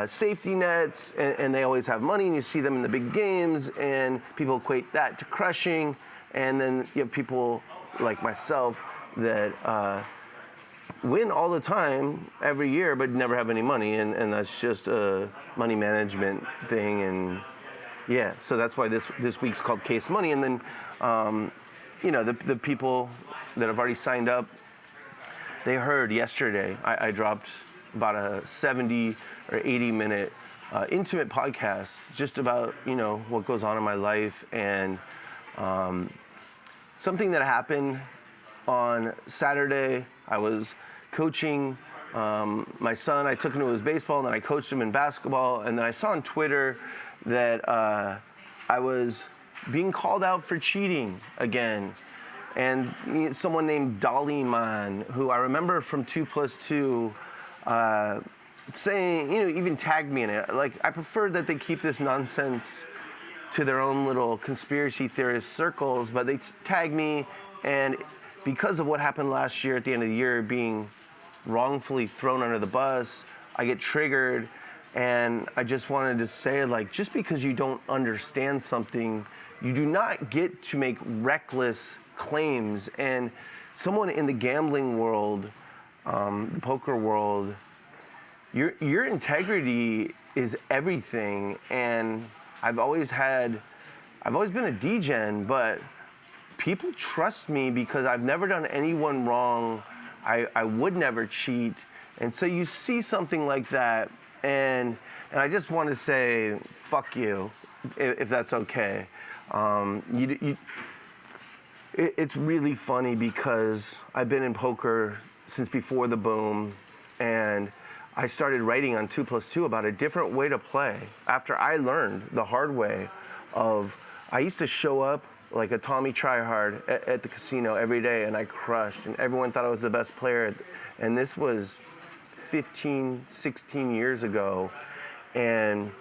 safety nets, and they always have money, and you see them in the big games, and people equate that to crushing. And then you have people like myself that win all the time every year but never have any money, and that's just a money management thing. And yeah, so that's why this week's called Case Money. And then the people that have already signed up, they heard yesterday I dropped about a 70 or 80 minute intimate podcast just about what goes on in my life, and something that happened on Saturday. I was coaching my son. I took him to his baseball, and then I coached him in basketball. And then I saw on Twitter that I was being called out for cheating again. And someone named Dahl, who I remember from 2+2, saying, even tagged me in it. Like, I prefer that they keep this nonsense to their own little conspiracy theorist circles, but they tag me, and because of what happened last year at the end of the year, being wrongfully thrown under the bus, I get triggered, and I just wanted to say, like, just because you don't understand something, you do not get to make reckless claims. And someone in the gambling world, the poker world, your integrity is everything. And I've always been a degen, but people trust me because I've never done anyone wrong. I would never cheat. And so you see something like that, and I just want to say, fuck you, if that's okay. It's really funny because I've been in poker since before the boom, and I started writing on 2+2 about a different way to play after I learned the hard way of, I used to show up like a Tommy Tryhard at the casino every day, and I crushed, and everyone thought I was the best player. And this was 15, 16 years ago, and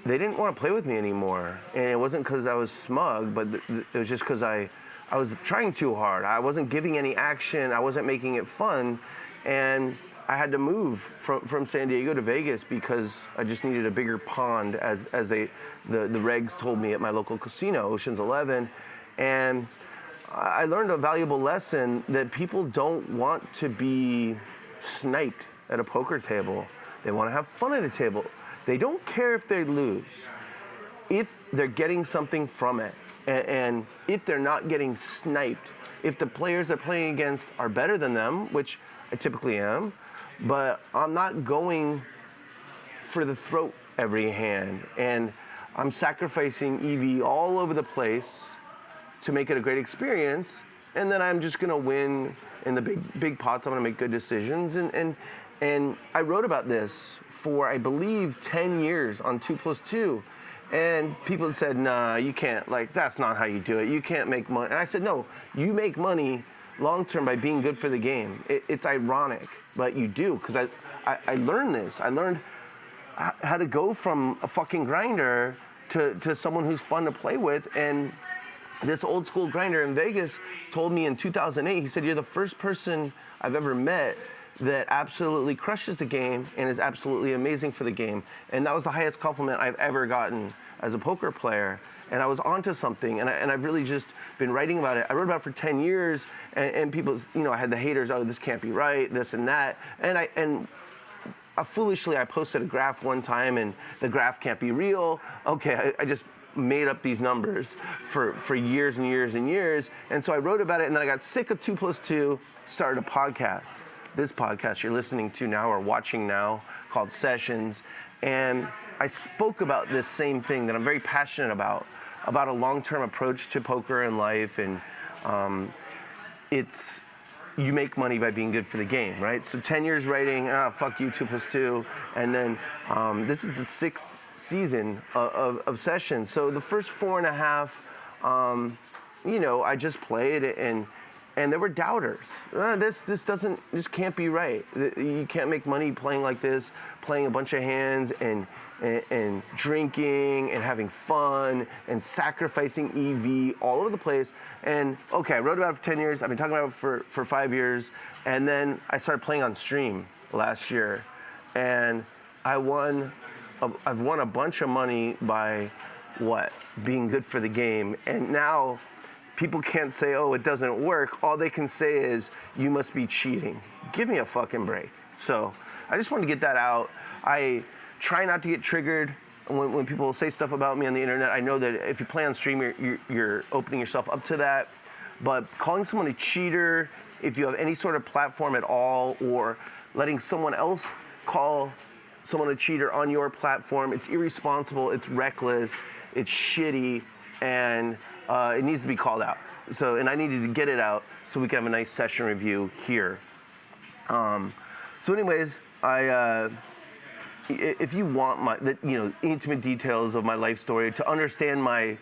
they didn't want to play with me anymore. And it wasn't because I was smug, but it was just because I was trying too hard. I wasn't giving any action. I wasn't making it fun. And I had to move from San Diego to Vegas because I just needed a bigger pond, as the regs told me at my local casino, Ocean's 11. And I learned a valuable lesson that people don't want to be sniped at a poker table. They want to have fun at a table. They don't care if they lose, if they're getting something from it. And if they're not getting sniped, if the players they're playing against are better than them, which I typically am, but I'm not going for the throat every hand. And I'm sacrificing EV all over the place to make it a great experience. And then I'm just gonna win in the big pots. I'm gonna make good decisions. And I wrote about this for, I believe, 10 years on 2+2. And people said, nah, you can't, like, that's not how you do it. You can't make money. And I said, no, you make money long-term by being good for the game. It's ironic, but you do, because I learned this. I learned how to go from a fucking grinder to someone who's fun to play with. And this old school grinder in Vegas told me in 2008, he said, you're the first person I've ever met that absolutely crushes the game and is absolutely amazing for the game. And that was the highest compliment I've ever gotten as a poker player. And I was onto something, and I've really just been writing about it. I wrote about it for 10 years, and people, I had the haters, oh, this can't be right, this and that. And foolishly, I posted a graph one time, and the graph can't be real. Okay, I just made up these numbers for years and years and years. And so I wrote about it, and then I got sick of 2 + 2, started a podcast. This podcast you're listening to now or watching now called Sessions. And I spoke about this same thing that I'm very passionate about a long-term approach to poker and life. And it's, you make money by being good for the game, right? So 10 years writing, fuck you, 2 + 2. And then this is the 6th season of Sessions. So the first 4.5, I just played and there were doubters. This can't be right. You can't make money playing like this, playing a bunch of hands and drinking and having fun and sacrificing EV all over the place. And okay, I wrote about it for 10 years. I've been talking about it for 5 years. And then I started playing on stream last year. And I've won a bunch of money by being good for the game. And now people can't say, oh, it doesn't work. All they can say is, you must be cheating. Give me a fucking break. So I just wanted to get that out. I try not to get triggered when people say stuff about me on the internet. I know that if you play on stream, you're opening yourself up to that. But calling someone a cheater, if you have any sort of platform at all, or letting someone else call someone a cheater on your platform, it's irresponsible, it's reckless, it's shitty, and it needs to be called out. So, and I needed to get it out so we can have a nice session review here. So anyways, if you want intimate details of my life story, to understand why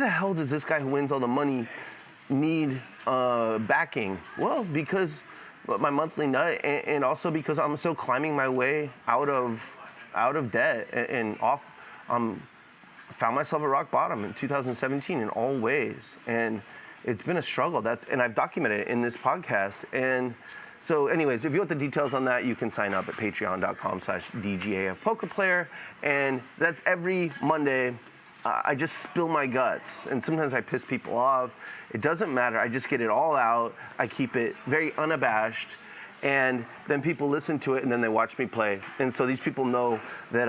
the hell does this guy who wins all the money need backing? Well, because my monthly nut, and also because I'm still climbing my way out of debt and off. Found myself at rock bottom in 2017 in all ways, and it's been a struggle. And I've documented it in this podcast. And so, anyways, if you want the details on that, you can sign up at patreon.com/DGAF Poker Player, and that's every Monday. I just spill my guts, and sometimes I piss people off. It doesn't matter. I just get it all out. I keep it very unabashed, and then people listen to it, and then they watch me play. And so these people know that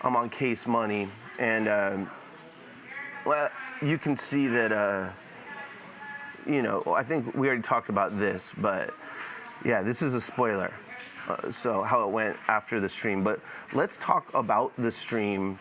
I'm on case money, and you can see that. I think we already talked about this, but yeah, this is a spoiler. So how it went after the stream, but let's talk about the stream.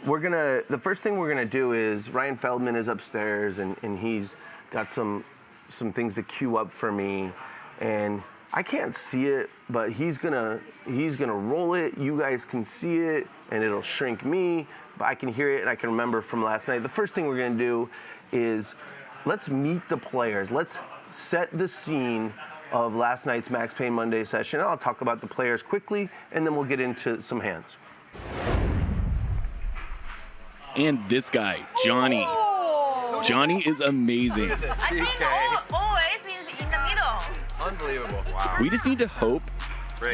The first thing we're gonna do is Ryan Feldman is upstairs, and he's got some things to queue up for me, and I can't see it, but he's gonna roll it. You guys can see it, and it'll shrink me, but I can hear it and I can remember from last night. The first thing we're gonna do is let's meet the players. Let's set the scene of last night's Max Payne Monday session. I'll talk about the players quickly, and then we'll get into some hands. And this guy, Johnny. Johnny is amazing. I think all ace is in the middle. Unbelievable. Wow. We just need to hope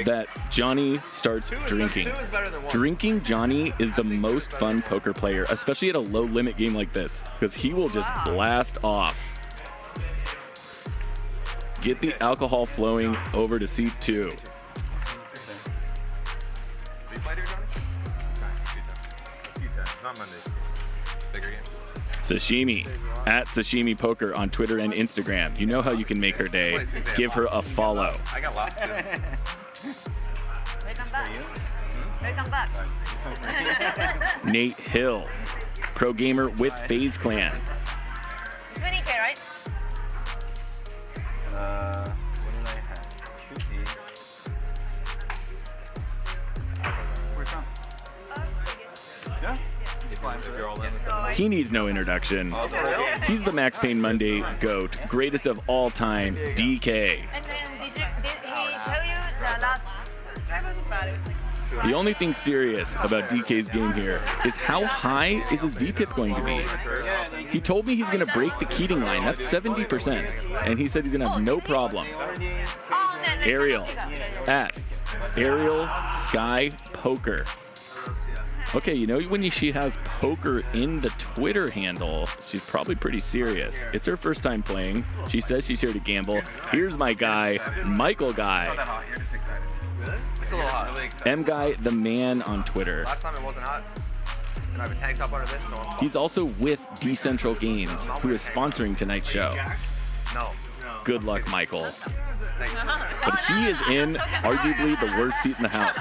that Johnny starts drinking. Drinking Johnny is the most fun poker player, especially at a low limit game like this, because he will just blast off. Get the alcohol flowing over to seat 2. Sashimi, at Sashimi Poker on Twitter and Instagram. You know how you can make her day. Give her a follow. I got lost too. Welcome back. Nate Hill, pro gamer with FaZe Clan. 20K, right? What did I have? Should be. Where's Tom? Yeah? You're all in. He needs no introduction. He's the Max Payne Monday GOAT, greatest of all time, DK. And then did he tell you the last? The only thing serious about DK's game here is how high is his VPIP going to be? He told me he's going to break the Keating line. That's 70%. And he said he's going to have no problem. Ariel at Ariel Sky Poker. Okay, you know when she has poker in the Twitter handle, she's probably pretty serious. It's her first time playing. She says she's here to gamble. Here's my guy, Michael Guy. You're just excited. Really? It's a little hot. M Guy, the man on Twitter. Last time it wasn't hot. And I have a tank top under this, so I'm He's also with Decentral Games, who is sponsoring tonight's show. No. Good luck, Michael. But he is in arguably the worst seat in the house,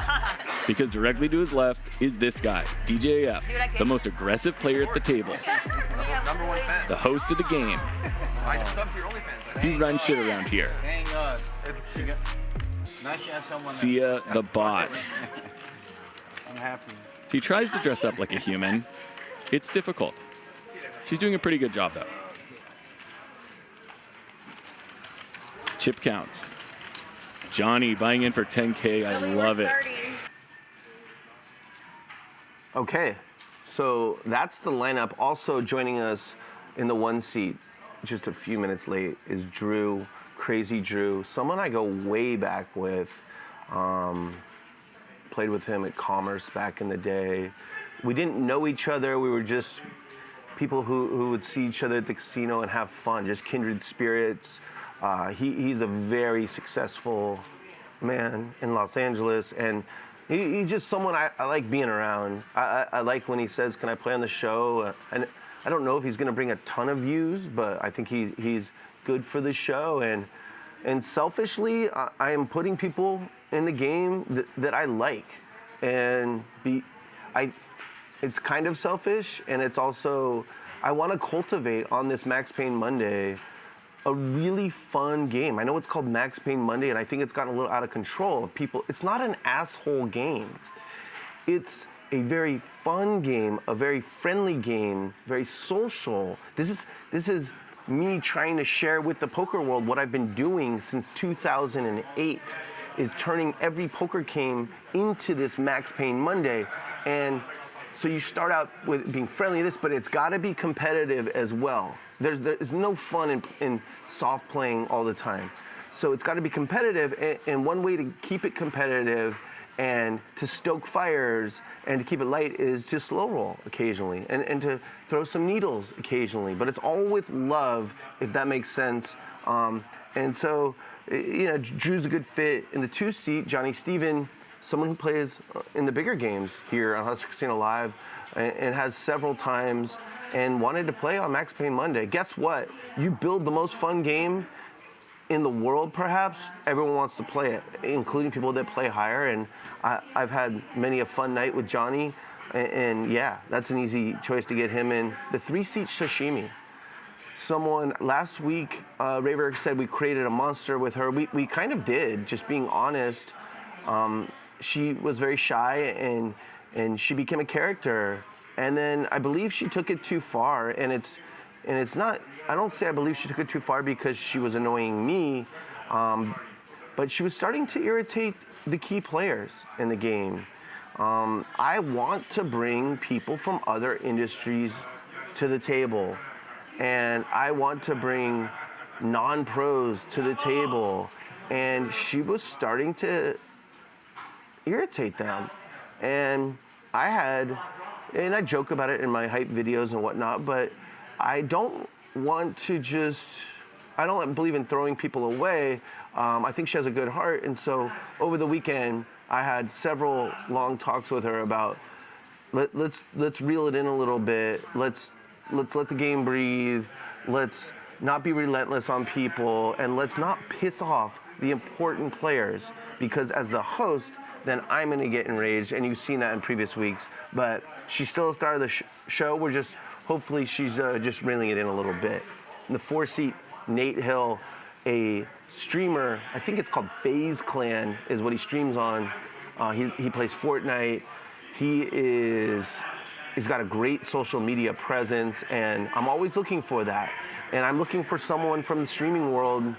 because directly to his left is this guy, DGAF, the most aggressive player at the table, Number 1 fan. the host of the game. I just subbed to your OnlyFans. He runs shit around here. Sia the bot. I'm happy. She tries to dress up like a human. It's difficult. She's doing a pretty good job, though. Chip counts. Johnny buying in for 10K. I love it. Okay, so that's the lineup. Also joining us in the 1 seat, just a few minutes late, is Drew, Crazy Drew, someone I go way back with. Played with him at Commerce back in the day. We didn't know each other. We were just people who would see each other at the casino and have fun, just kindred spirits. He's a very successful man in Los Angeles, and he's just someone I like being around. I like when he says, "Can I play on the show?" And I don't know if he's going to bring a ton of views, but I think he's good for the show. And selfishly, I am putting people in the game that I like, and it's kind of selfish, and it's also I want to cultivate on this Max Payne Monday a really fun game. I know it's called Max Payne Monday, and I think it's gotten a little out of control. It's not an asshole game. It's a very fun game, a very friendly game, very social. This is me trying to share with the poker world what I've been doing since 2008, is turning every poker game into this Max Payne Monday. And so you start out with being friendly to this, but it's got to be competitive as well. There's no fun in soft playing all the time. So it's got to be competitive, and one way to keep it competitive and to stoke fires and to keep it light is to slow roll occasionally and to throw some needles occasionally. But it's all with love, if that makes sense. And so, Drew's a good fit in the 2 seat. Johnny Steven, someone who plays in the bigger games here on Hustler Casino Live and has several times and wanted to play on Max Payne Monday. Guess what? You build the most fun game in the world, perhaps. Everyone wants to play it, including people that play higher. And I've had many a fun night with Johnny. And yeah, that's an easy choice to get him in. The 3 seat Sashimi. Someone last week, Ravreby said we created a monster with her. We kind of did, just being honest. She was very shy and she became a character. And then I believe she took it too far, and it's not, I don't say I believe she took it too far because she was annoying me, but she was starting to irritate the key players in the game. I want to bring people from other industries to the table, and I want to bring non-pros to the table, and she was starting to irritate them. And I joke about it in my hype videos and whatnot, but I don't want to I don't believe in throwing people away. I think she has a good heart, and so over the weekend, I had several long talks with her about let's reel it in a little bit. Let's let the game breathe. Let's not be relentless on people, and let's not piss off the important players, because as the host, then I'm going to get enraged, and you've seen that in previous weeks. But she's still a star of the show. Hopefully she's just reeling it in a little bit. In the 4 seat, Nate Hill, a streamer, I think it's called FaZe Clan is what he streams on. He plays Fortnite. He's got a great social media presence, and I'm always looking for that. And I'm looking for someone from the streaming world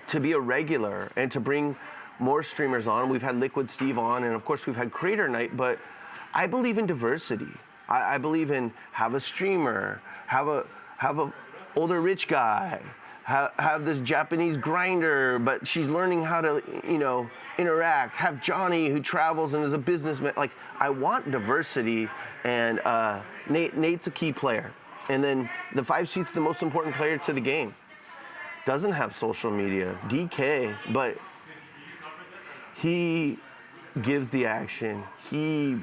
to be a regular and to bring more streamers on. We've had Liquid Steve on, and of course we've had Creator Night, but I believe in diversity. I believe in have a streamer, have a older rich guy, have this Japanese grinder, but she's learning how to, interact. Have Johnny who travels and is a businessman. Like, I want diversity, and Nate's a key player. And then the 5 seat's the most important player to the game. Doesn't have social media, DK, but he gives the action, he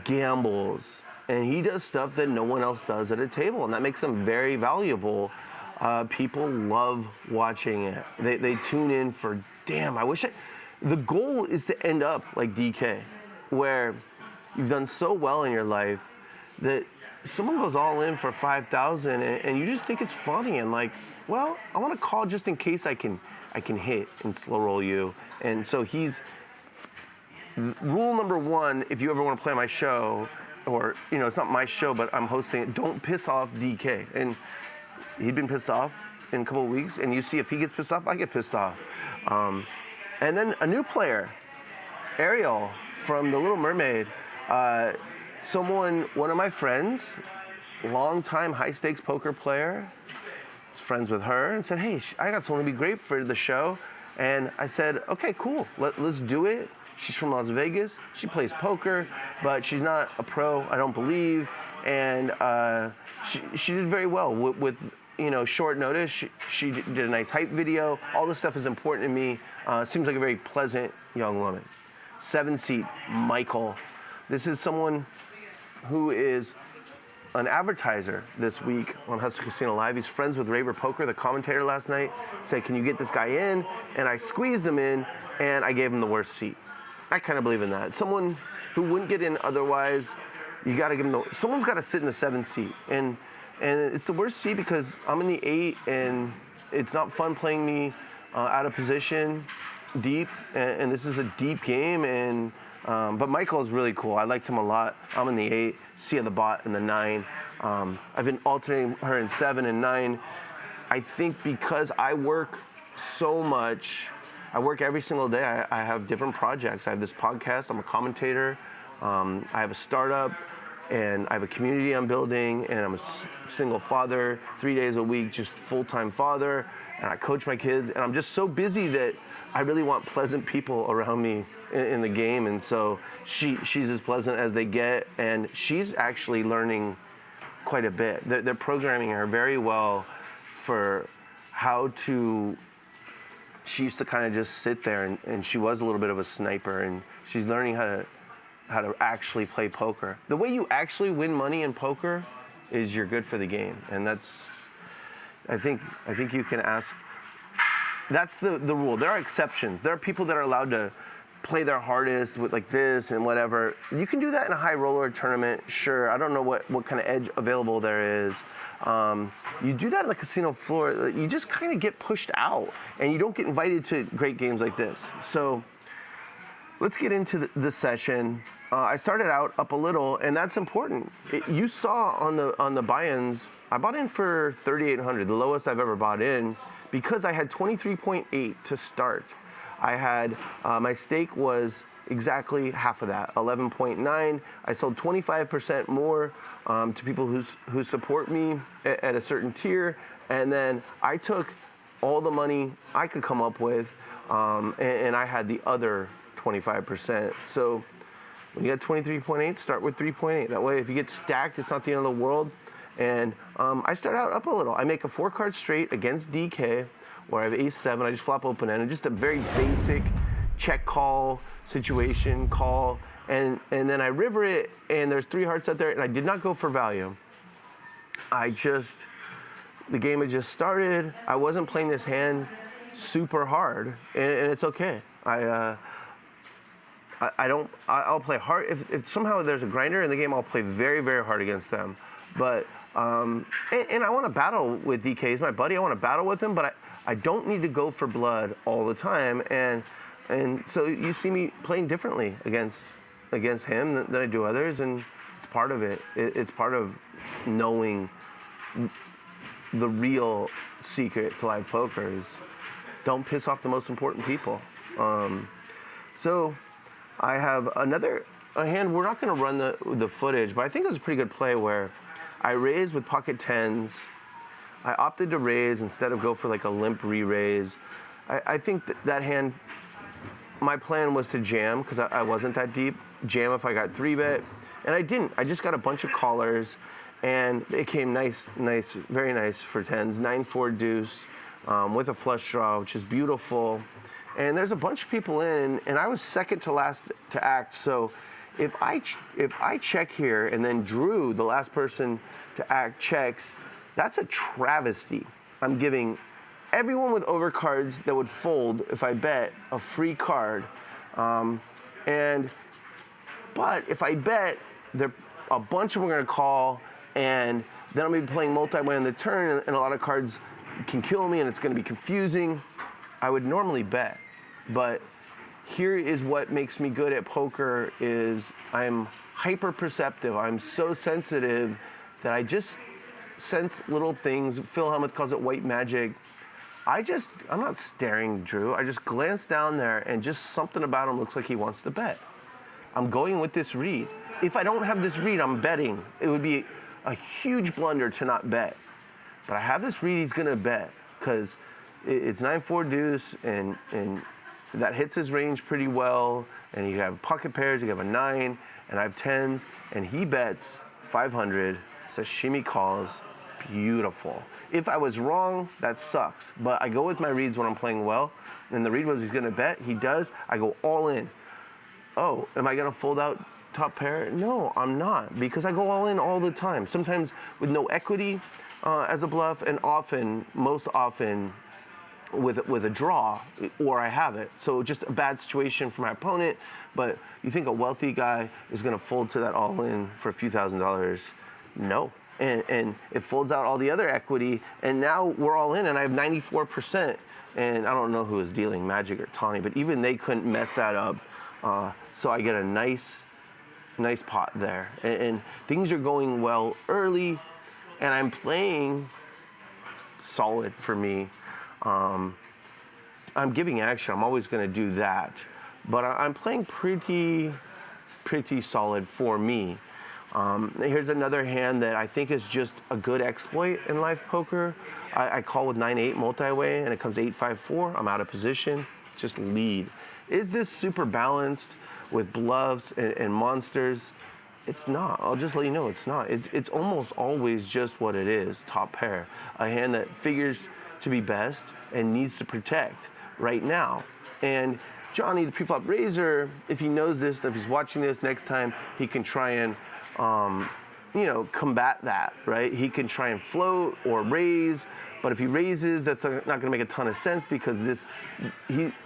gambles, and he does stuff that no one else does at a table, and that makes him very valuable. People love watching it. They tune in for, damn, the goal is to end up like DK, where you've done so well in your life that someone goes all in for 5,000 and you just think it's funny and like, well, I want to call just in case I can hit and slow roll you. And so rule number 1, if you ever want to play my show, or, it's not my show, but I'm hosting it, don't piss off DK. And he'd been pissed off in a couple of weeks, and you see if he gets pissed off, I get pissed off. And then a new player, Ariel from The Little Mermaid, one of my friends, longtime high-stakes poker player, was friends with her and said, hey, I got someone to be great for the show. And I said, okay, cool, let's do it. She's from Las Vegas. She plays poker, but she's not a pro, I don't believe. And she did very well with short notice. She did a nice hype video. All this stuff is important to me. Seems like a very pleasant young woman. 7 seat, Michael. This is someone who is an advertiser this week on Hustler Casino Live. He's friends with Raver Poker, the commentator last night. Said, can you get this guy in? And I squeezed him in, and I gave him the worst seat. I kind of believe in that. Someone who wouldn't get in otherwise, you got to give him someone's got to sit in the 7th seat. And it's the worst seat because I'm in the 8, and it's not fun playing me out of position deep. And this is a deep game. And but Michael is really cool. I liked him a lot. I'm in the 8, Sia the bot in the 9. I've been alternating her in 7 and 9. I think because I work so much, I work every single day. I have different projects. I have this podcast. I'm a commentator. I have a startup, and I have a community I'm building, and I'm a single father, 3 days a week, just full-time father, and I coach my kids, and I'm just so busy that I really want pleasant people around me in the game, and so she's as pleasant as they get, and she's actually learning quite a bit. They're programming her very well for how to. She used to kind of just sit there, and she was a little bit of a sniper, and she's learning how to actually play poker. The way you actually win money in poker is you're good for the game, and that's. I think you can ask. That's the rule. There are exceptions. There are people that are allowed to play their hardest with like this and whatever. You can do that in a high roller tournament, sure. I don't know what kind of edge available there is. You do that on the casino floor, you just kind of get pushed out, and you don't get invited to great games like this. So let's get into the session. I started out up a little, and that's important. You saw on the buy-ins, I bought in for 3,800, the lowest I've ever bought in, because I had 23.8 to start. I had, my stake was exactly half of that, 11.9. I sold 25% more to people who support me at a certain tier, and then I took all the money I could come up with, and I had the other 25%. So when you got 23.8, start with 3.8. That way, if you get stacked, it's not the end of the world. And I start out up a little. I make a 4-card straight against DK, where I have ace-7. I just flop open-ended, just a very basic check call situation, call, and then I river it, and there's 3 hearts out there, and I did not go for value. The game had just started. I wasn't playing this hand super hard, and it's okay. I'll play hard. If somehow there's a grinder in the game, I'll play very, very hard against them. But, and I want to battle with DK. He's my buddy. I want to battle with him, but I don't need to go for blood all the time. And so you see me playing differently against him than I do others, and it's part of it. It's part of knowing the real secret to live poker is don't piss off the most important people. So I have a hand. We're not going to run the footage, but I think it was a pretty good play where I raised with pocket tens. I opted to raise instead of go for like a limp re-raise. I think that hand, my plan was to jam because I wasn't that deep. Jam if I got 3-bet, and I didn't. I just got a bunch of callers, and it came nice, very nice for tens. 9-4 deuce with a flush draw, which is beautiful. And there's a bunch of people in, and I was second to last to act. So if I check here and then Drew, the last person to act, checks, that's a travesty. I'm giving everyone with overcards that would fold if I bet a free card. But if I bet, a bunch of them are going to call, and then I'm going to be playing multi-way on the turn, and a lot of cards can kill me, and it's going to be confusing. I would normally bet, but here is what makes me good at poker is I'm hyper perceptive. I'm so sensitive that I just sense little things. Phil Hellmuth calls it white magic. I'm not staring Drew. I just glance down there, and just something about him looks like he wants to bet. I'm going with this read. If I don't have this read, I'm betting. It would be a huge blunder to not bet. But I have this read, he's gonna bet, because it's 9-4 deuce, and that hits his range pretty well, and you have pocket pairs, you have a 9, and I have 10s, and he bets 500, sashimi calls, beautiful. If I was wrong, that sucks, but I go with my reads when I'm playing well, and the read was he's gonna bet, he does, I go all in. Oh, am I gonna fold out top pair? No, I'm not, because I go all in all the time. Sometimes with no equity as a bluff, and most often, with a draw, or I have it. So just a bad situation for my opponent, but you think a wealthy guy is gonna fold to that all in for a few $1,000s? No. And it folds out all the other equity, and now we're all in, and I have 94%. And I don't know who is dealing, Magic or Tawny, but even they couldn't mess that up. So I get a nice pot there. And things are going well early, and I'm playing solid for me. I'm giving action. I'm always going to do that. But I'm playing pretty solid for me. Here's another hand that I think is just a good exploit in live poker. I call with 9-8 multi-way, and it comes 8-5-4. I'm out of position. Just lead. Is this super balanced with bluffs and monsters? It's not. I'll just let you know it's not. It's almost always just what it is, top pair. A hand that figures to be best and needs to protect right now. And Johnny, the preflop raiser, if he knows this, if he's watching this next time, he can try and, combat that, right? He can try and float or raise, but if he raises, that's not going to make a ton of sense because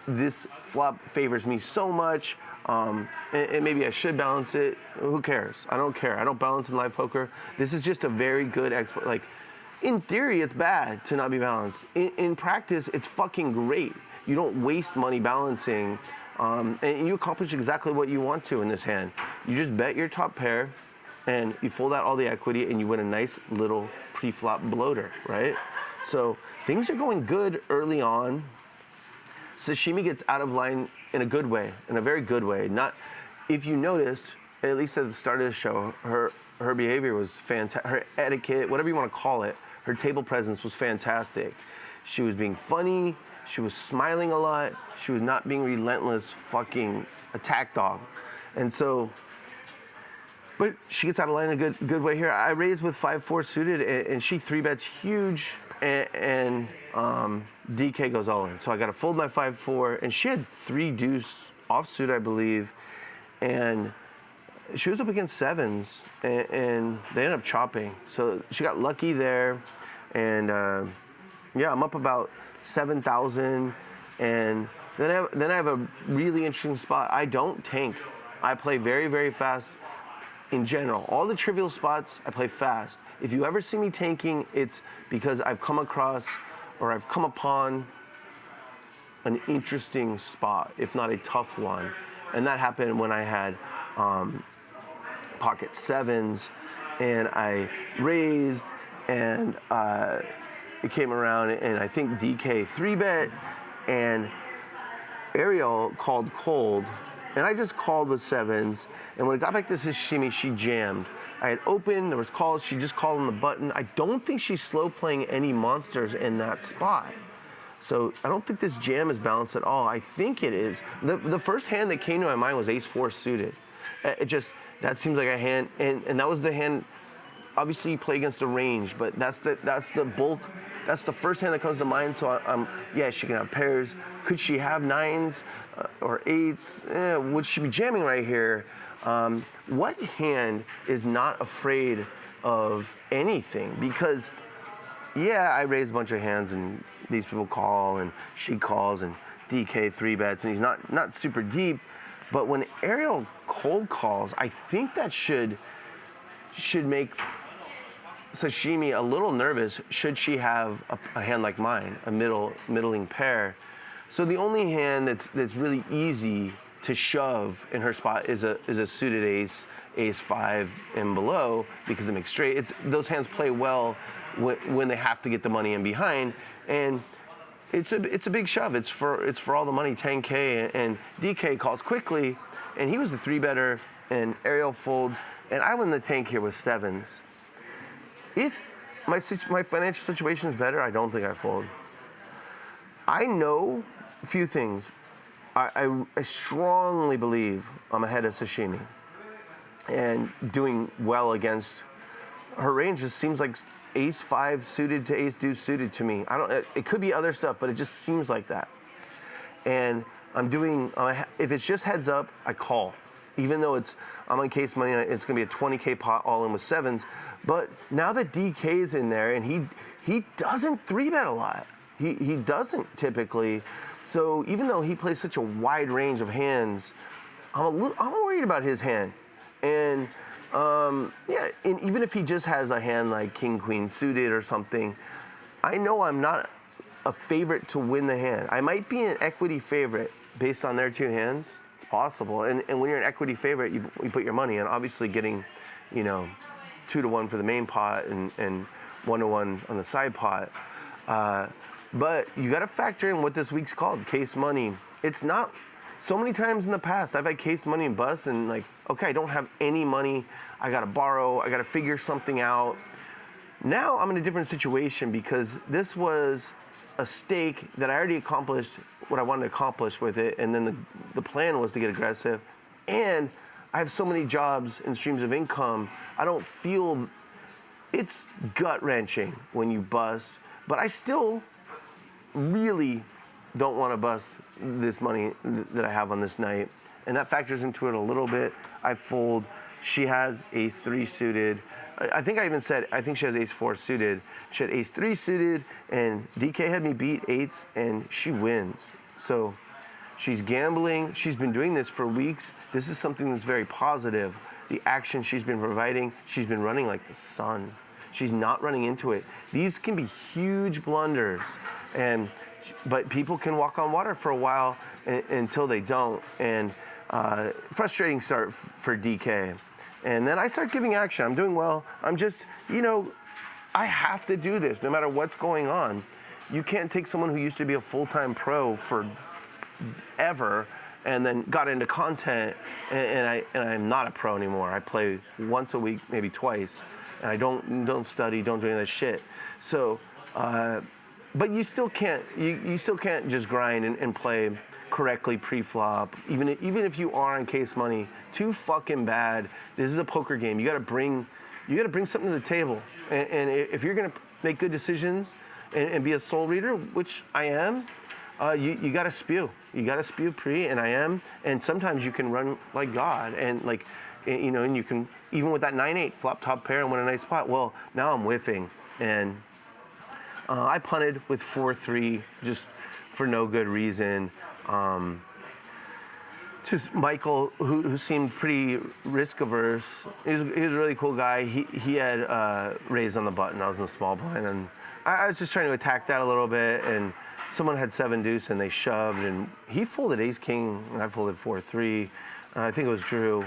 this flop favors me so much, and maybe I should balance it. Who cares? I don't care. I don't balance in live poker. This is just a very good exploit. Like, in theory, it's bad to not be balanced. In practice, it's fucking great. You don't waste money balancing, and you accomplish exactly what you want to in this hand. You just bet your top pair, and you fold out all the equity, and you win a nice little pre-flop bloater, right? So things are going good early on. Sashimi gets out of line in a good way, in a very good way. Not, if you noticed, at least at the start of the show, her behavior was fantastic. Her etiquette, whatever you want to call it, her table presence was fantastic. She was being funny. She was smiling a lot. She was not being relentless fucking attack dog. And so, but she gets out of line in a good way here. I raised with 5-4 suited, and she 3-bets huge, and DK goes all in. So I got to fold my 5-4, and she had 3 deuce offsuit, I believe, and she was up against sevens, and they ended up chopping. So she got lucky there, and yeah, I'm up about 7,000, and then I have a really interesting spot. I don't tank. I play very, very fast in general. All the trivial spots, I play fast. If you ever see me tanking, it's because I've come across or I've come upon an interesting spot, if not a tough one. And that happened when I had pocket sevens, and I raised, and it came around, and I think DK 3-bet, and Ariel called cold, and I just called with sevens. And when it got back to sashimi, she jammed. I had opened, there was calls, she just called on the button. I don't think she's slow playing any monsters in that spot. So I don't think this jam is balanced at all. I think it is. The first hand that came to my mind was ace-4 suited. That seems like a hand, and that was the hand. Obviously, you play against the range, but that's the bulk. That's the first hand that comes to mind. So yeah, she can have pairs. Could she have nines or eights? Would she be jamming right here? What hand is not afraid of anything? Because yeah, I raise a bunch of hands and these people call and she calls and DK 3-bets and he's not super deep. But when Ariel cold calls, I think that should make sashimi a little nervous should she have a hand like mine, a middling pair. So the only hand that's really easy to shove in her spot is a suited ace, ace-5 and below because it makes straight. Those hands play well when they have to get the money in behind, and it's a big shove. It's for all the money, 10K, and DK calls quickly, and he was the 3-better, and Ariel folds, and I win the tank here with sevens. If my financial situation is better, I don't think I fold. I know a few things. I strongly believe I'm ahead of sashimi and doing well against her range. Just seems like ace-5 suited to ace-deuce suited to me. It could be other stuff, but it just seems like that. And if it's just heads up, I call. Even though I'm on case money, it's gonna be a 20K pot all in with sevens. But now that DK's in there and he doesn't 3-bet a lot. He doesn't typically. So even though he plays such a wide range of hands, I'm worried about his hand. And yeah, and even if he just has a hand like king-queen suited or something, I know I'm not a favorite to win the hand. I might be an equity favorite based on their two hands. It's possible. And when you're an equity favorite, you put your money in. Obviously getting, 2-1 for the main pot and 1-1 on the side pot. But you got to factor in what this week's called, case money. It's not, so many times in the past, I've had case money and bust and like, okay, I don't have any money. I got to borrow. I got to figure something out. Now I'm in a different situation because this was a stake that I already accomplished what I wanted to accomplish with it. And then the plan was to get aggressive. And I have so many jobs and streams of income. I don't feel, it's gut wrenching when you bust, but I still really don't want to bust this money that I have on this night. And that factors into it a little bit. I fold. She has ace-3 suited. I think I even said, I think she has ace-4 suited. She had ace-3 suited, and DK had me beat eights, and she wins. So she's gambling. She's been doing this for weeks. This is something that's very positive. The action she's been providing, she's been running like the sun. She's not running into it. These can be huge blunders. But people can walk on water for a while until they don't. And frustrating start for DK. And then I start giving action. I'm doing well. I'm just, I have to do this no matter what's going on. You can't take someone who used to be a full-time pro for ever and then got into content and I'm not a pro anymore. I play once a week, maybe twice, and I don't study, don't do any of that shit. So, but you still can't. You still can't just grind and play correctly pre-flop. Even if you are on case money, too fucking bad. This is a poker game. You got to bring something to the table. And if you're gonna make good decisions and be a soul reader, which I am, you got to spew. You got to spew pre, and I am. And sometimes you can run like God, and and you can even with that 9-8 flop top pair and win a nice spot. Well, now I'm whiffing and. I punted with 4-3 just for no good reason. Just Michael, who seemed pretty risk averse. He was a really cool guy. He had raised on the button. I was in the small blind, and I was just trying to attack that a little bit. And someone had 7-deuce, and they shoved, and he folded ace-king, and I folded 4-3. I think it was Drew.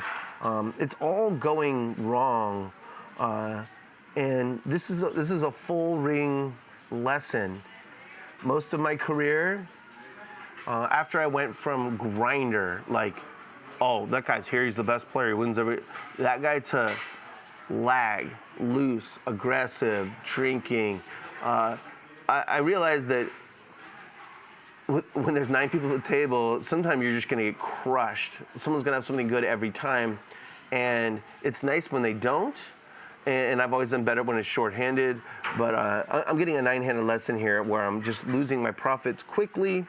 It's all going wrong, and this is a full ring lesson. Most of my career, After I went from grinder, like, oh, that guy's here, he's the best player, he wins that guy, to lag, loose, aggressive, drinking. I realized that when there's 9 people at the table, sometimes you're just gonna get crushed. Someone's gonna have something good every time. And it's nice when they don't. And I've always done better when it's shorthanded. But I'm getting a 9-handed lesson here where I'm just losing my profits quickly.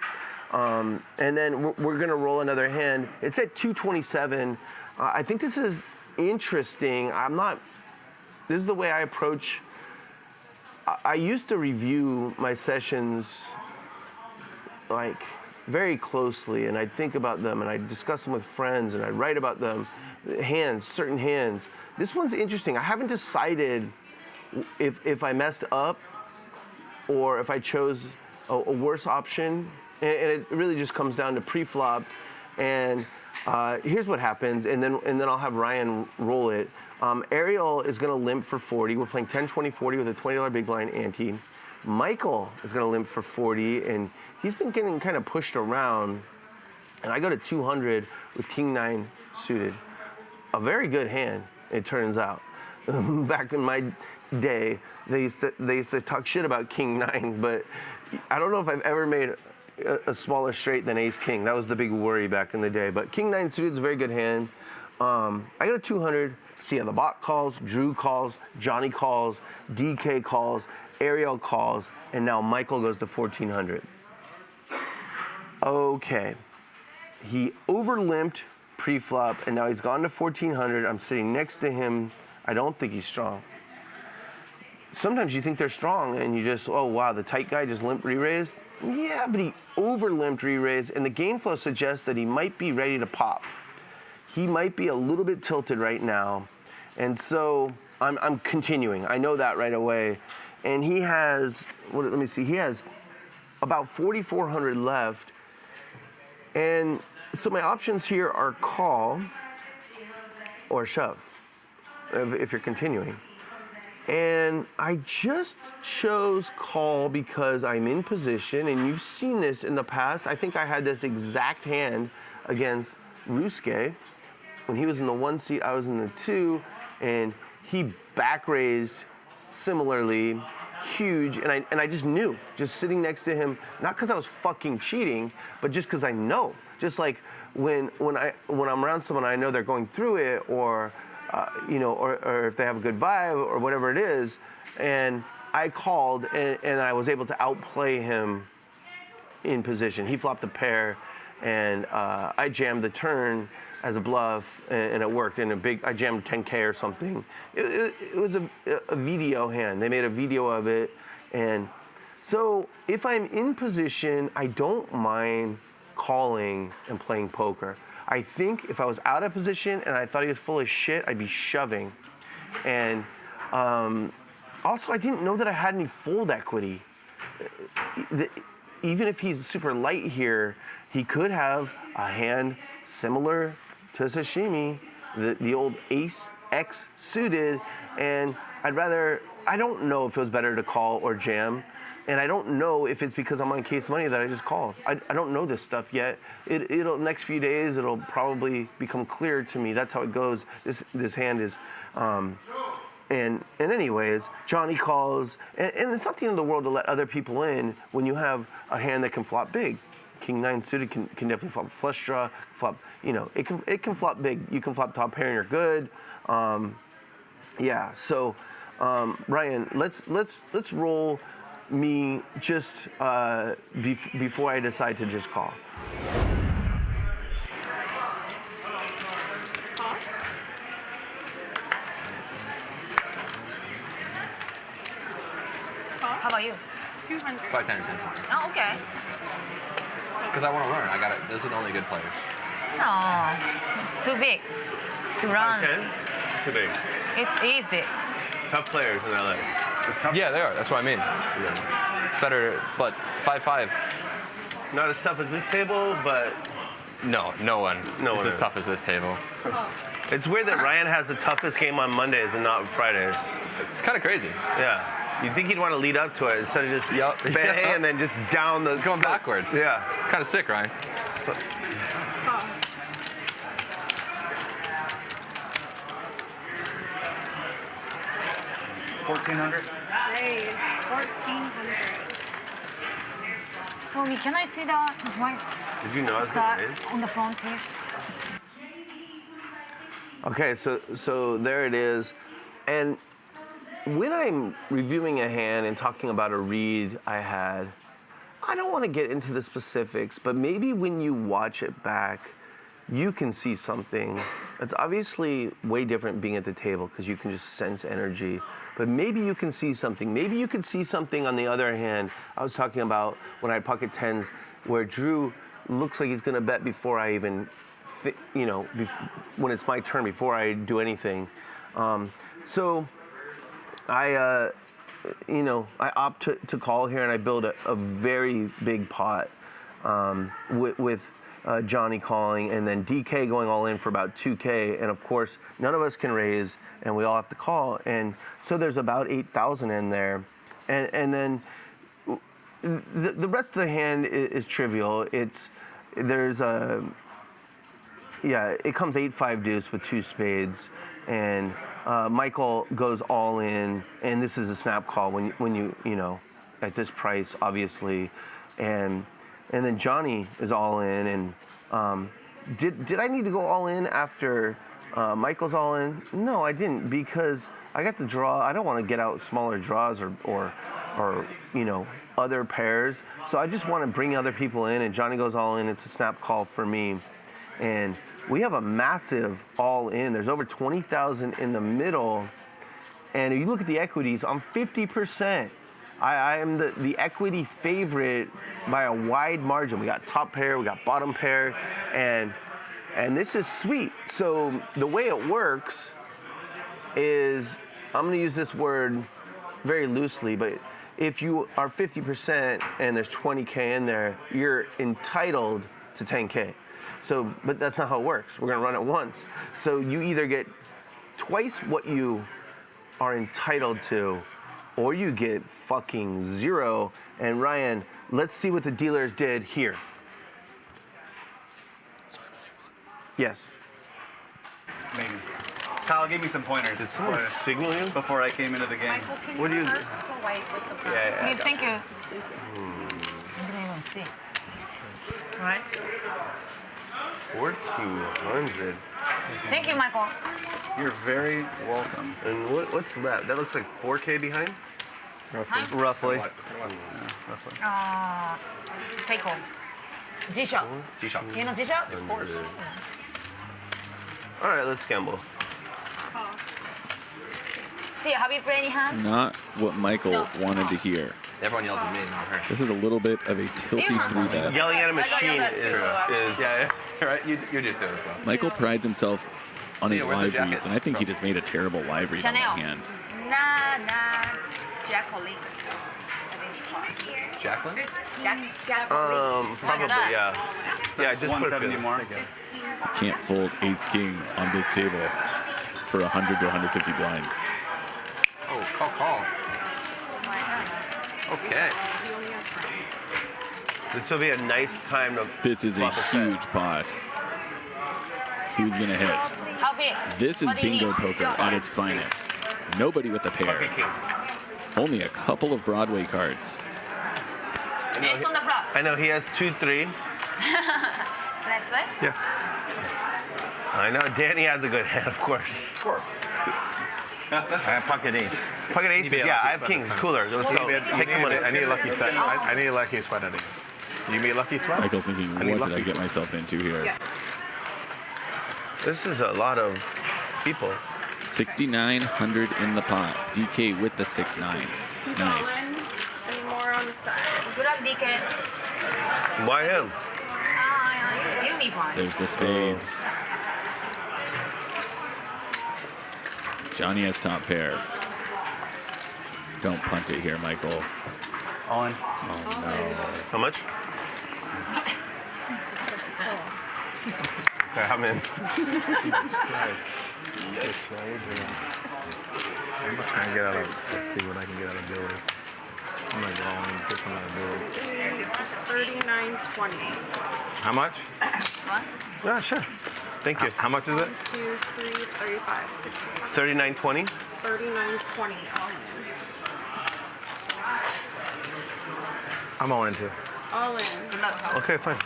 And then we're gonna roll another hand. It's at 227. I think this is interesting. This is the way I approach. I used to review my sessions like very closely, and I'd think about them, and I'd discuss them with friends, and I'd write about them, certain hands. This one's interesting. I haven't decided if I messed up or if I chose a worse option, and it really just comes down to pre-flop. And here's what happens, and then I'll have Ryan roll it. Ariel is gonna limp for 40. We're playing 10, 20, 40 with a $20 big blind ante. Michael is gonna limp for 40, and he's been getting kind of pushed around. And I go to 200 with King-9 suited. A very good hand, it turns out. Back in my day, they used to talk shit about King-9, but I don't know if I've ever made a smaller straight than Ace-King. That was the big worry back in the day. But King-9 suited is a very good hand. I go to 200, Sia the bot calls, Drew calls, Johnny calls, DK calls, Ariel calls, and now Michael goes to 1400. Okay. He over-limped pre-flop, and now he's gone to 1400. I'm sitting next to him. I don't think he's strong. Sometimes you think they're strong, and you just, oh, wow, the tight guy just limped re-raised. Yeah, but he over-limped re-raised, and the game flow suggests that he might be ready to pop. He might be a little bit tilted right now, and so I'm continuing. I know that right away. And he has, let me see, he has about 4,400 left. And so my options here are call or shove, if you're continuing. And I just chose call because I'm in position, and you've seen this in the past. I think I had this exact hand against Ruske. When he was in the 1 seat, I was in the 2, and he back raised similarly, huge, and I just knew, just sitting next to him, not because I was fucking cheating, but just because I know. Just like when I'm around someone, I know they're going through it, or or if they have a good vibe or whatever it is, and I called and I was able to outplay him in position. He flopped a pair, and I jammed the turn as a bluff, and it worked. And I jammed 10K or something. It was a video hand. They made a video of it. And so if I'm in position, I don't mind calling and playing poker. I think if I was out of position and I thought he was full of shit, I'd be shoving. And also, I didn't know that I had any fold equity. Even if he's super light here, he could have a hand similar to sashimi, the old ace X suited, and I don't know if it was better to call or jam, and I don't know if it's because I'm on case money that I just called. I don't know this stuff yet. It'll next few days, it'll probably become clear to me. That's how it goes. This hand is, and anyways, Johnny calls, and it's not the end of the world to let other people in when you have a hand that can flop big. King-9 suited can definitely flop flush draw, flop, it can flop big. You can flop top pair and you're good. Yeah, so Ryan, let's roll me just before I decide to just call. How about you? 200. 5, 10, 10. Oh, okay. Because I want to learn. I got it. This is the only good player. No, too big to run. 10? Too big. It is big. Tough players in LA. Yeah, they are. That's what I mean. Yeah. It's better, but 5-5. Not as tough as this table, but no one is as tough as this table. it's weird that Ryan has the toughest game on Mondays and not Fridays. It's kind of crazy. Yeah. You'd think he'd want to lead up to it instead of just bang and then just down the... Going backwards. Yeah. Kind of sick, Ryan. 1,400. Raise 1,400. Tommy, can I see that white Did you know I was star going to raise? on the phone, please? Okay, so there it is. And when I'm reviewing a hand and talking about a read I had, I don't want to get into the specifics, but maybe when you watch it back, you can see something. It's obviously way different being at the table because you can just sense energy. But maybe you can see something. Maybe you can see something on the other hand. I was talking about when I had pocket tens where Drew looks like he's going to bet before I even, when it's my turn, before I do anything. So I opt to call here and I build a very big pot with Johnny calling and then DK going all in for about 2K. And of course, none of us can raise and we all have to call. And so there's about 8,000 in there. And then the rest of the hand is trivial. It comes 8-5 deuce with 2 spades. And Michael goes all in, and this is a snap call when you at this price, obviously, and then Johnny is all in, and did I need to go all in after Michael's all in? No, I didn't, because I got the draw. I don't want to get out smaller draws or other pairs, so I just want to bring other people in, and Johnny goes all in. It's a snap call for me, and we have a massive all-in. There's over 20,000 in the middle. And if you look at the equities, I'm 50%. I am the equity favorite by a wide margin. We got top pair, we got bottom pair, and this is sweet. So the way it works is, I'm gonna use this word very loosely, but if you are 50% and there's 20K in there, you're entitled to 10K. So, but that's not how it works. We're gonna run it once. So you either get twice what you are entitled to, or you get fucking 0. And Ryan, let's see what the dealers did here. Yes. Maybe. Kyle gave me some pointers. Did someone signal you? Before I came into the game. Michael, can What do you- reverse the white with the Yeah, Okay, thank you. I didn't even see. All right. 1,400. Thank you, Michael. You're very welcome. And what's that? That looks like 4K behind? Huh? Roughly. Seiko. G-Shock. G-Shock. You know G-Shock? All right, let's gamble. See, have you played any hand? Not what Michael No. wanted to hear. Everyone yells at me, not her. This is a little bit of a tilty 3-bet. Yelling at a I got machine that too, is Yeah, right. You do too as well. Michael prides himself on his where's the live jacket reads, and I think he from? just made a terrible live read on Chanel. that hand. Jacqueline. Jacqueline? probably, yeah. Yeah, just put 170 it more. Can't fold ace king on this table for 100 to 150 blinds. Oh, call. Okay. This will be a nice time to. This is a flop set. huge pot. Who's gonna hit? How big? This is What do you bingo need? poker at its finest. Nobody with a pair. Pocket king. Only a couple of Broadway cards. Ace on the flop. I know he has 2-3. Next way. Yeah. I know Danny has a good hand, of course. Of course. I have pocket ace. Pocket aces, be a yeah, lucky I have spot kings, this time. cooler. Let's go. Take the money. I need a lucky set. I need a lucky spot. You mean lucky spot? Michael's thinking, I need what did I lucky get myself into here? This is a lot of people. 6,900 in the pot. DK with the 6-9. Nice. Any more on the side? Good luck, DK. Why him? Give me one. There's the spades. Johnny has top pair. Don't punt it here, Michael. All in. Oh, no. How much? Okay, I'm in. I'm trying to get out of. Let's see what I can get out of Billy. I'm gonna go on and get some out of Billy. 39.20. How much? What? Yeah, sure. Thank you. How much is it? 2, 3, 35, 39.20. 39.20 all in. I'm all into. All in. Okay, fine.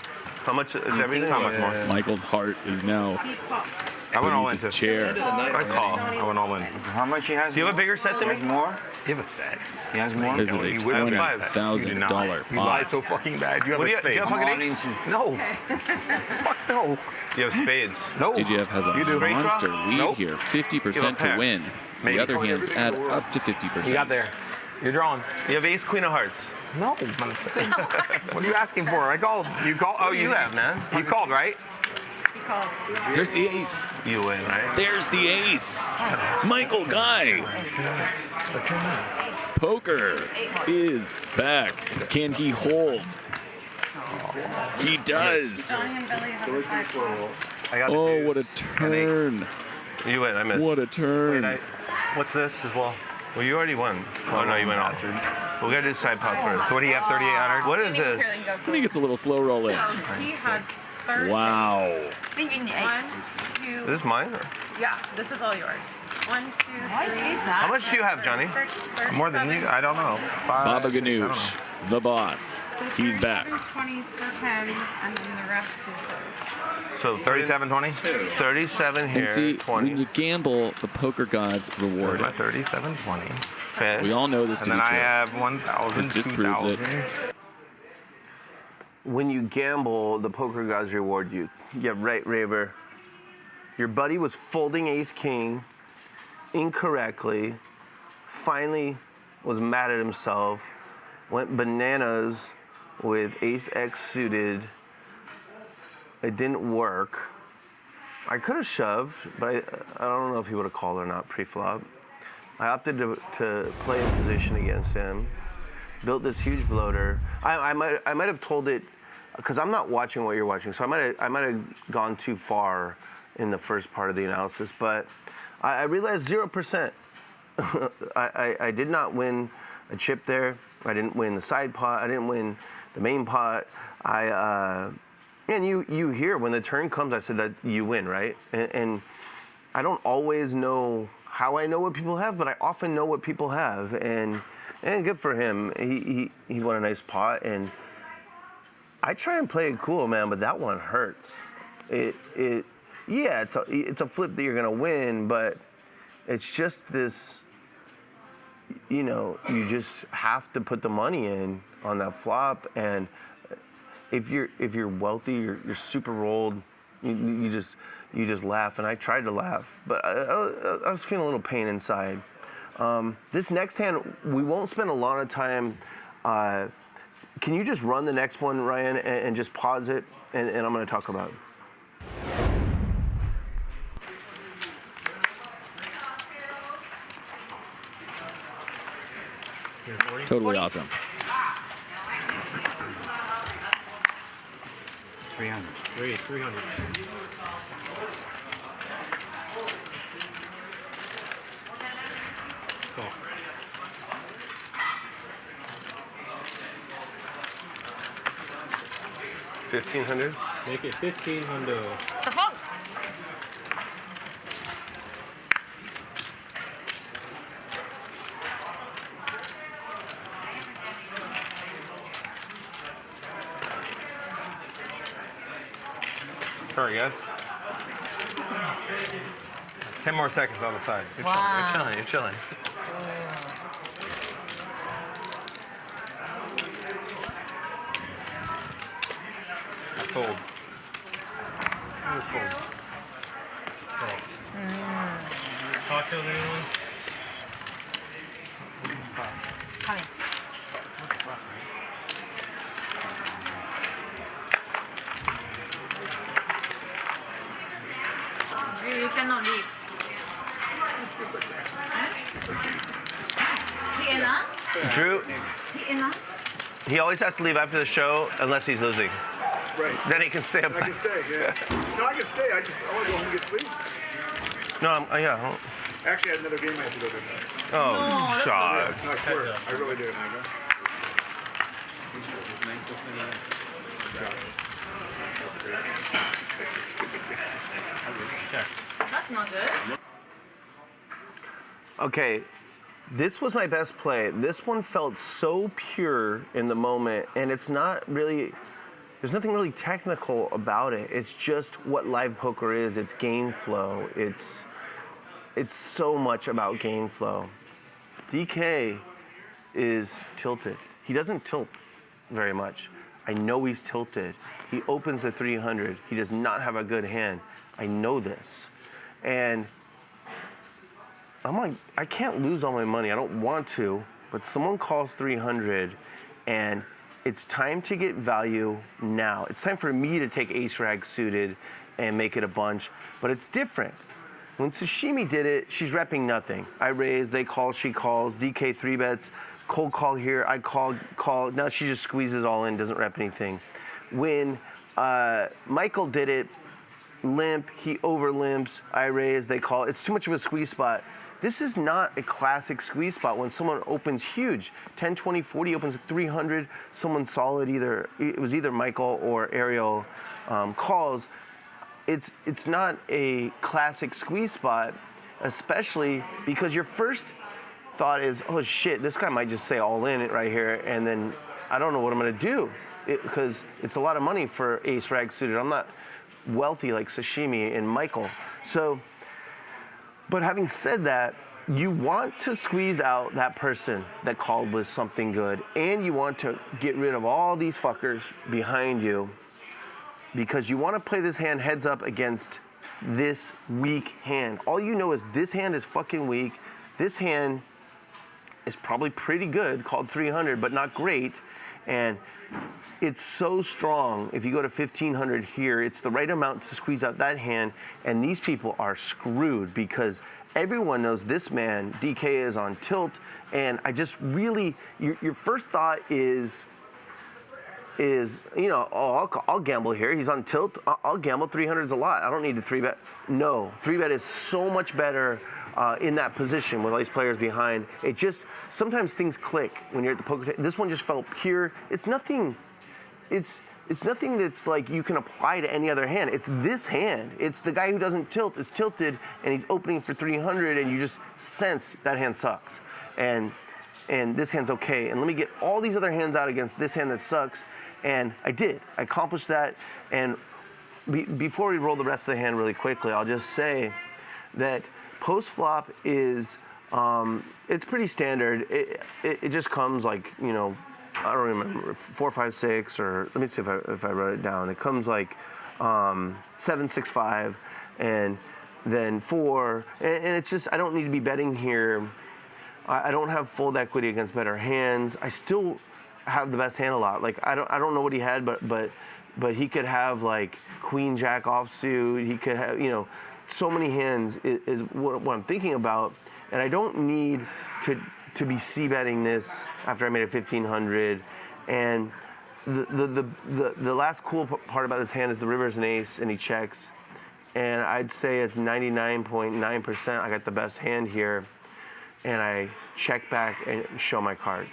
How much is everything? How much more? Michael's heart is now I went all beneath into. his chair. I call. I went all in. How much he has? Do you have a bigger set than me? More? You have a set. He has more? This is a $20,000 You lie pot. so fucking bad. You have What do a you, do you spade. have fucking eights? No. Fuck no. You have spades. No. DGF has a You do. monster lead Nope. here, 50% You have a to pair. win. Maybe. The other hands add up to 50%. You got there. You're drawing. You have ace, queen of hearts. No. What are you asking for? I called. You called. Oh, You have, man. You called, right? He called. There's the ace. You win, right? There's the ace. Michael Guy. Poker is back. Can he hold? He does. Johnny and Billy have a 5 pot. I got Oh, what a turn. You win, I missed. What a turn. What's this as well? Well, you already won. Oh, no, you went off. We gotta do side pot first. So what do you have? 3,800. What is this? I think it's a little slow rolling. He had 30. Wow. 1, 2. Is this mine? Or? Yeah, this is all yours. 1, 2, 3. How much do you have, Johnny? 6, More than you? I don't know. 5. Baba I don't know. Ganoush, the boss. He's back. 20 for 10, and then the rest is yours. So 37.20. 37 here. And see, 20. when you gamble, the poker gods reward My it. 37.20. Okay. We all know this to And be then I true. have 1,000, This disproves it. 2,000. When you gamble, the poker gods reward you. Yeah, right, Raver. Your buddy was folding ace king incorrectly, finally was mad at himself, went bananas with ace X suited. It didn't work. I could have shoved, but I don't know if he would have called or not pre-flop. I opted to play in position against him, built this huge bloater. I might have told it, because I'm not watching what you're watching, so I might have gone too far in the first part of the analysis, but I realized 0%. I did not win a chip there. I didn't win the side pot. I didn't win the main pot. And you hear when the turn comes, I said that you win, right? And I don't always know how I know what people have, but I often know what people have, and good for him. He won a nice pot, and I try and play it cool, man, but that one hurts. Yeah, it's a flip that you're gonna win, but it's just this, you just have to put the money in on that flop, and if you're wealthy, you're super rolled, you just laugh, and I tried to laugh, but I was feeling a little pain inside. This next hand, we won't spend a lot of time. Can you just run the next one, Ryan, and just pause it, and I'm gonna talk about it. Totally awesome. 300. 300. Go. $1,500. Make it 1,500. The fuck? Sorry, guys. 10 more seconds on the side. You're Wow. chilling. You're chilling. I fold. I fold. Cocktails, anyone? Coming. You cannot leave. He enough? Drew, He enough? he always has to leave after the show unless he's losing. Right. Then he can stay up. I can stay, yeah. No, I can stay. I want to go home and get sleep. No, yeah. Actually, I had another game I have to go to. Oh, shot. No, I swear. I really do. That's not good. Okay, this was my best play. This one felt so pure in the moment, and it's not really, there's nothing really technical about it. It's just what live poker is. It's game flow. It's so much about game flow. DK is tilted. He doesn't tilt very much. I know he's tilted. He opens the 300. He does not have a good hand. I know this. And I'm like, I can't lose all my money. I don't want to, but someone calls 300 and it's time to get value now. It's time for me to take ace rag suited and make it a bunch, but it's different. When Sashimi did it, she's repping nothing. I raise, they call, she calls, DK 3-bets, cold call here, I call, now she just squeezes all in, doesn't rep anything. When Michael did it, limp, he over limps, I raise, they call, it's too much of a squeeze spot. This is not a classic squeeze spot when someone opens huge. 10, 20, 40 opens at 300, someone solid, it was either Michael or Ariel calls. It's not a classic squeeze spot, especially because your first thought is, oh shit, this guy might just say all in it right here, and then I don't know what I'm gonna do, because it's a lot of money for ace rag suited. I'm not wealthy like Sashimi and Michael. So, but having said that, you want to squeeze out that person that called with something good, and you want to get rid of all these fuckers behind you, because you want to play this hand heads up against this weak hand. All you know is this hand is fucking weak. This hand is probably pretty good, called 300, but not great. And it's so strong. If you go to 1500 here, it's the right amount to squeeze out that hand. And these people are screwed because everyone knows this man, DK, is on tilt. And I just really, your first thought is, you know, oh, I'll gamble here. He's on tilt. I'll gamble. 300 is a lot. I don't need to 3-bet. No, 3-bet is so much better in that position with all these players behind. It just, sometimes things click when you're at the poker table. This one just felt pure. It's nothing, it's nothing that's like you can apply to any other hand. It's this hand. It's the guy who doesn't tilt is tilted and he's opening for 300 and you just sense that hand sucks. And this hand's okay. And let me get all these other hands out against this hand that sucks. And I did. I accomplished that. And before we roll the rest of the hand really quickly, I'll just say that post flop is, it's pretty standard. It just comes like, you know, I don't remember, 4, 5, 6, or let me see if I wrote it down. It comes like 7, 6, 5, and then 4. And it's just, I don't need to be betting here. I don't have fold equity against better hands. I still have the best hand a lot. Like I don't know what he had, but he could have like queen jack offsuit. He could have, you know, so many hands is what I'm thinking about, and I don't need to be c-betting this after I made it 1500. And the last cool part about this hand is the river's an ace and he checks, and I'd say it's 99.9%. I got the best hand here, and I check back and show my cards.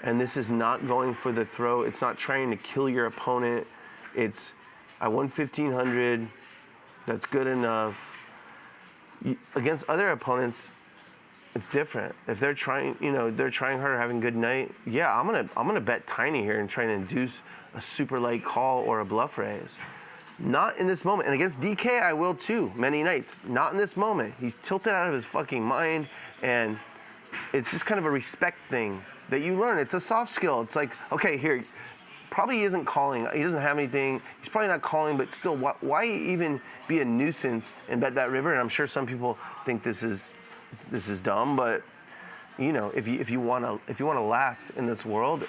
And this is not going for the throw. It's not trying to kill your opponent. It's, I won 1500. That's good enough. Against other opponents, it's different. If they're trying, you know, they're trying harder, having a good night. Yeah, I'm gonna bet tiny here and try to induce a super light call or a bluff raise. Not in this moment. And against DK, I will too, many nights. Not in this moment. He's tilted out of his fucking mind, and it's just kind of a respect thing that you learn. It's a soft skill. It's like, okay, here, probably he isn't calling. He doesn't have anything. He's probably not calling, but still, why even be a nuisance and bet that river? And I'm sure some people think this is dumb, but you know, if you want to last in this world,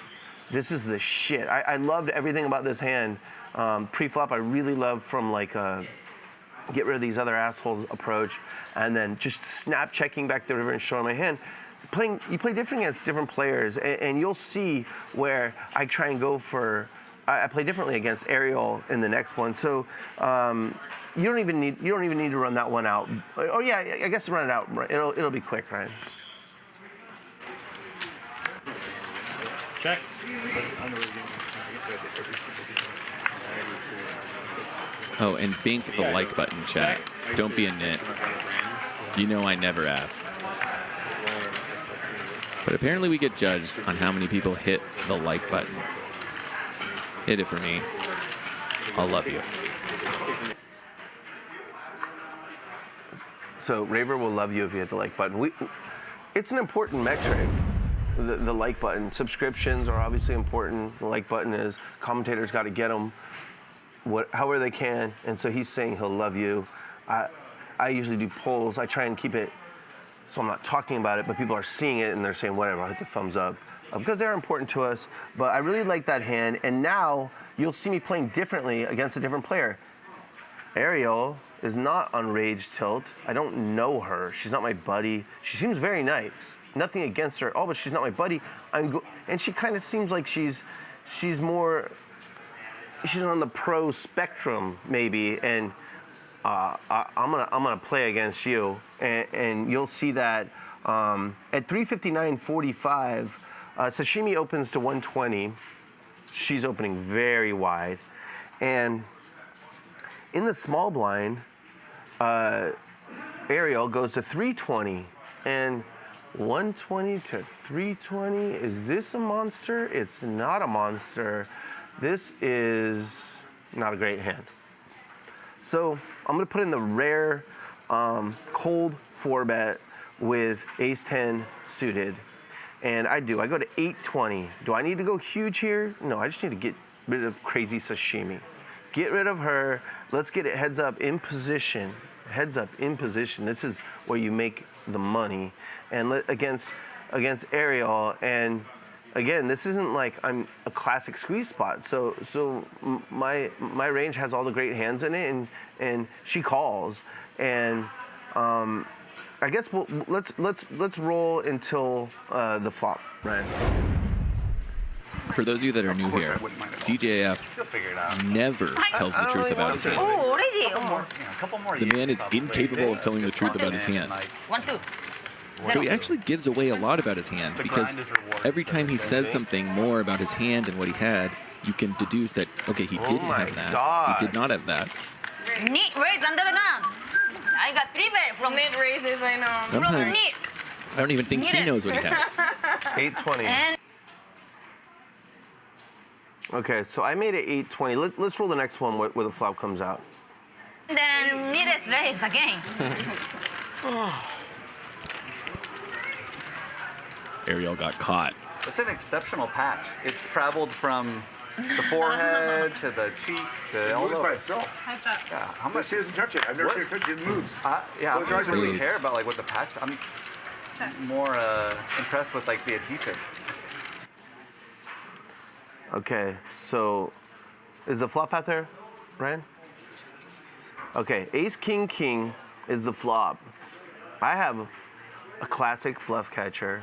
this is the shit. I loved everything about this hand. Pre-flop, I really loved from like a get rid of these other assholes approach, and then just snap checking back the river and showing my hand. You play different against different players, and you'll see where I try and go for I play differently against Ariel in the next one. So you don't even need to run that one out. Oh yeah, I guess run it out. It'll be quick, right? Check. Oh, and bink the like button, chat. Don't be a nit. You know I never asked. But apparently we get judged on how many people hit the like button. Hit it for me. I'll love you. So Raver will love you if you hit the like button. It's an important metric, the like button. Subscriptions are obviously important. The like button is. Commentators got to get them however they can. And so he's saying he'll love you. I usually do polls. I try and keep it so I'm not talking about it, but people are seeing it and they're saying, whatever, I'll hit the thumbs up. Because they're important to us. But I really like that hand. And now you'll see me playing differently against a different player. Ariel is not on Rage Tilt. I don't know her. She's not my buddy. She seems very nice. Nothing against her at all, but she's not my buddy. And she kind of seems like she's on the pro spectrum maybe. And I'm gonna play against you, and you'll see that at 359.45. Sashimi opens to 120. She's opening very wide. And in the small blind, Ariel goes to 320. And 120 to 320, is this a monster? It's not a monster. This is not a great hand. So I'm gonna put in the rare cold 4-bet with ace-10 suited. And I go to 820. Do I need to go huge here? No, I just need to get rid of crazy Sashimi. Get rid of her. Let's get it heads up in position. Heads up in position. This is where you make the money. And against Ariel. And again, this isn't like I'm a classic squeeze spot. So my range has all the great hands in it, and she calls. And I guess let's roll until the flop, right? For those of you that are new here, DGAF never tells the truth about his hand. Oh, already? The man is incapable of telling the truth about his hand. 1, 2. So he actually gives away a lot about his hand, because every time he says something more about his hand and what he had, you can deduce that, okay, he didn't have that. God. He did not have that. Neat raise under the gun. I got 3-bet from Mid raises, I know. Sometimes Neat. I don't even think he knows what he has. 820. And Okay, so I made it 820. Let's roll the next one where the flop comes out. then need it raise again. Ariel got caught. It's an exceptional patch. It's traveled from the forehead to the cheek to all over. By itself. Yeah, how much? She doesn't touch it. I've never seen her touch it. It moves. Yeah, Close I your eyes don't really and care about like what the patch. I'm more impressed with like the adhesive. Okay, so is the flop out there, Ryan? Okay, ace, king, king is the flop. I have a classic bluff catcher.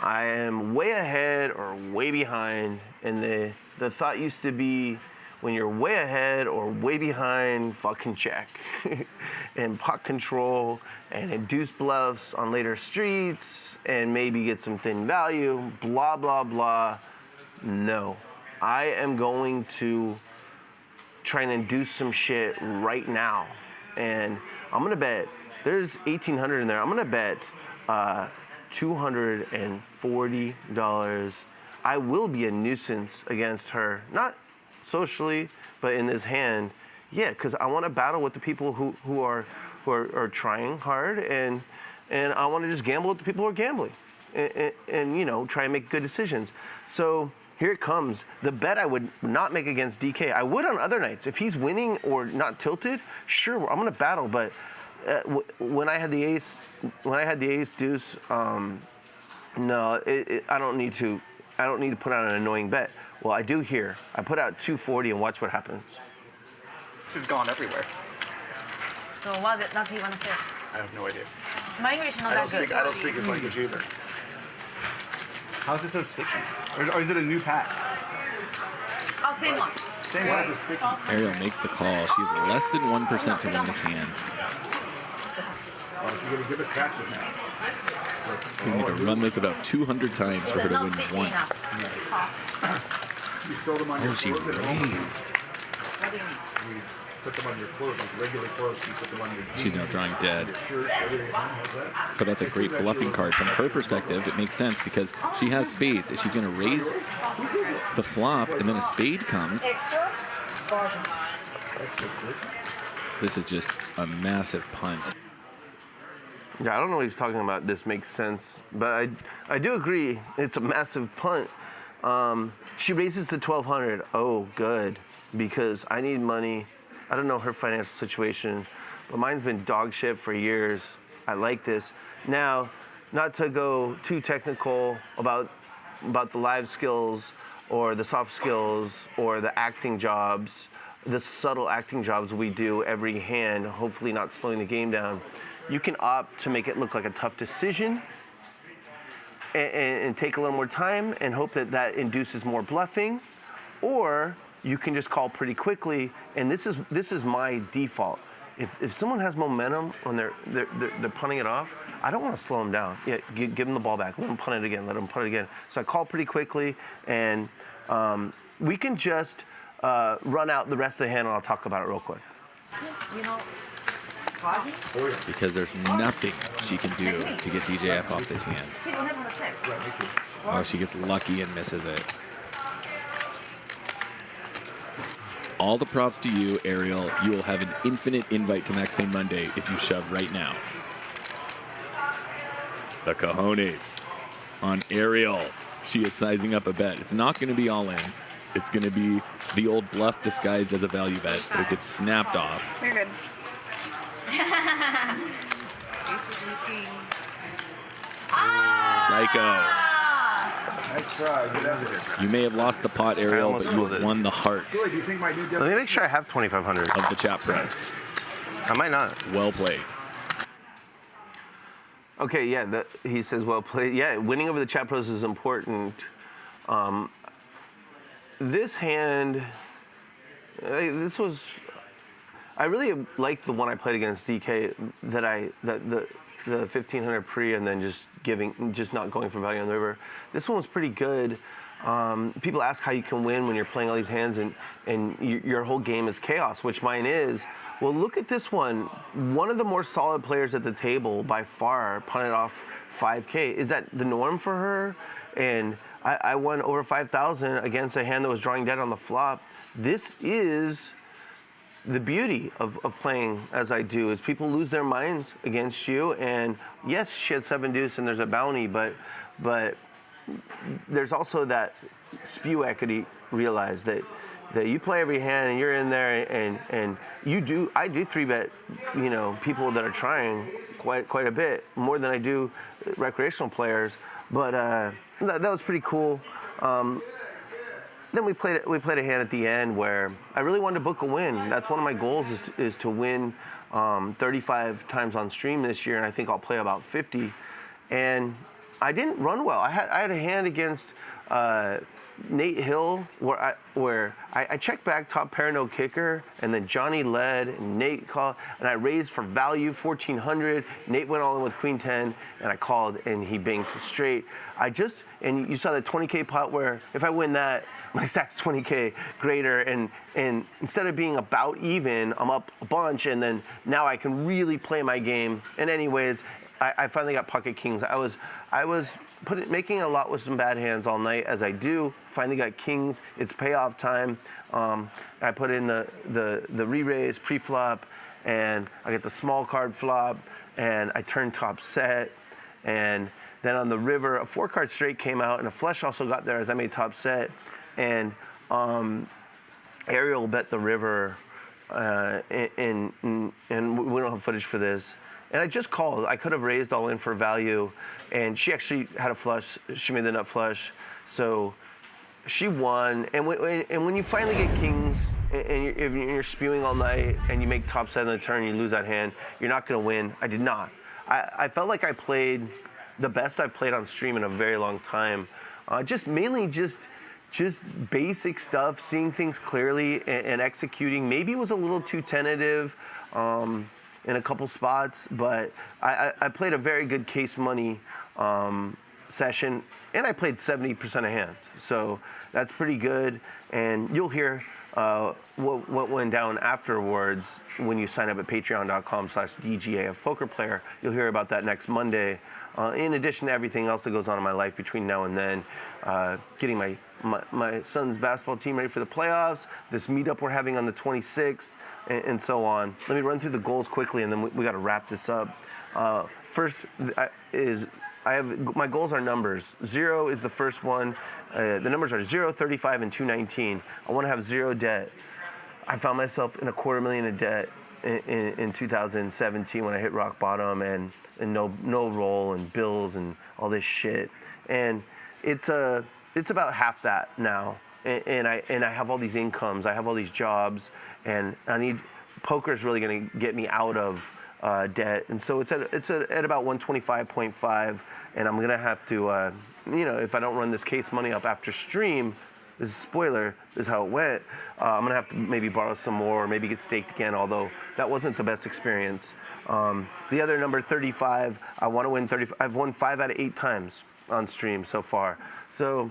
I am way ahead or way behind, and the thought used to be when you're way ahead or way behind, fucking check. And pot control and induce bluffs on later streets and maybe get some thin value, blah, blah, blah. No, I am going to try and induce some shit right now. And I'm gonna bet, there's 1,800 in there. I'm gonna bet $240. I will be a nuisance against her, not socially, but in this hand. Yeah, because I want to battle with the people who are trying hard, and I want to just gamble with the people who are gambling, and you know, try and make good decisions. So here it comes. The bet I would not make against DK. I would on other nights if he's winning or not tilted. Sure, I'm gonna battle, but when I had the ace deuce, no, I don't need to put out an annoying bet. Well, I do here. I put out 240 and watch what happens. This has gone everywhere. So what does he want to say? I have no idea. My English not that good. I don't speak his language either. How's it so sticky? Or is it a new patch? Oh, same one. Same one as a sticky. Ariel makes the call. She's less than 1% to win this hand. Oh, she's going to give us patches now. We need to run this about 200 times for her to win once. You sew them on your Oh, she clothes at home. raised. You put them on your clothes, like regular clothes. You put them on your jeans. She's now drawing dead. Your shirt, everything. How's that? But that's a great bluffing card. From her perspective, it makes sense because she has spades. If she's going to raise the flop and then a spade comes, this is just a massive punt. Yeah, I don't know what he's talking about. This makes sense, but I do agree. It's a massive punt. She raises to 1,200. Oh, good, because I need money. I don't know her financial situation, but mine's been dog shit for years. I like this. Now, not to go too technical about the live skills or the soft skills or the acting jobs, the subtle acting jobs we do every hand, hopefully not slowing the game down. You can opt to make it look like a tough decision and take a little more time and hope that that induces more bluffing, or you can just call pretty quickly. And this is my default. If someone has momentum when they're punting it off, I don't want to slow them down. Yeah, give them the ball back. Let them punt it again. Let them punt it again. So I call pretty quickly, and we can just run out the rest of the hand, and I'll talk about it real quick. You know, Because there's nothing she can do to get DGAF off this hand. Oh, she gets lucky and misses it. All the props to you, Ariel. You will have an infinite invite to Max Payne Monday if you shove right now. The cojones on Ariel. She is sizing up a bet. It's not going to be all in. It's going to be the old bluff disguised as a value bet, but it gets snapped off. You're good. Psycho. Nice try. Get out of there. You may have lost the pot, Ariel, but you have won the hearts Joey, do you think my new Let me make sure I have 2,500. of the chat price. I might not. Well played. Okay, yeah, he says well played. Yeah, winning over the chat pros is important. This hand, I really liked the one I played against DK, the 1,500 pre and then just not going for value on the river. This one was pretty good. People ask how you can win when you're playing all these hands and your whole game is chaos, which mine is. Well, look at this one. One of the more solid players at the table by far punted off 5K. Is that the norm for her? And I won over 5,000 against a hand that was drawing dead on the flop. This is the beauty of playing as I do, is people lose their minds against you. And yes, she had 7 deuce and there's a bounty, but there's also that spew equity. Realize that you play every hand and you're in there and I do 3-bet, people that are trying quite a bit more than I do recreational players. But that was pretty cool. Then we played a hand at the end where I really wanted to book a win. That's one of my goals is to win 35 times on stream this year, and I think I'll play about 50. And I didn't run well. I had a hand against Nate Hill where I checked back top pair no kicker, and then Johnny led and Nate called, and I raised for value 1,400. Nate went all in with queen 10, and I called and he banged straight. And you saw that 20K pot where if I win that, my stack's 20K greater, and instead of being about even, I'm up a bunch, and then now I can really play my game. And anyways, I finally got pocket kings. I was making a lot with some bad hands all night, as I do. Finally got kings. It's payoff time. I put in the re-raise pre-flop, and I get the small card flop, and I turn top set, and then on the river, a 4-card straight came out, and a flush also got there as I made top set, and Ariel bet the river, and we don't have footage for this. And I just called. I could have raised all in for value, and she actually had a flush. She made the nut flush, so she won. And when you finally get kings, and you're spewing all night, and you make top set in the turn, you lose that hand, you're not going to win. I did not. I felt like I played the best I've played on stream in a very long time. Mainly just just basic stuff, seeing things clearly and executing. Maybe it was a little too tentative in a couple spots, but I played a very good case money session, and I played 70% of hands. So that's pretty good, and you'll hear what went down afterwards when you sign up at patreon.com/DGAF poker player. You'll hear about that next Monday. In addition to everything else that goes on in my life between now and then, getting my son's basketball team ready for the playoffs, this meetup we're having on the 26th, and so on. Let me run through the goals quickly, and then we got to wrap this up. First my goals are numbers. 0 is the first one. The numbers are 0, 35, and 219. I want to have 0 debt. I found myself in $250,000 in debt in 2017 when I hit rock bottom, and no roll and bills and all this shit. And it's about half that now. And I have all these incomes. I have all these jobs, and poker is really going to get me out of debt. And so it's at about 125.5, and I'm gonna have to, if I don't run this case money up after stream, this is a spoiler, this is how it went, I'm gonna have to maybe borrow some more, or maybe get staked again, although that wasn't the best experience. The other number, 35, I want to win 35. I've won 5 out of 8 times on stream so far. So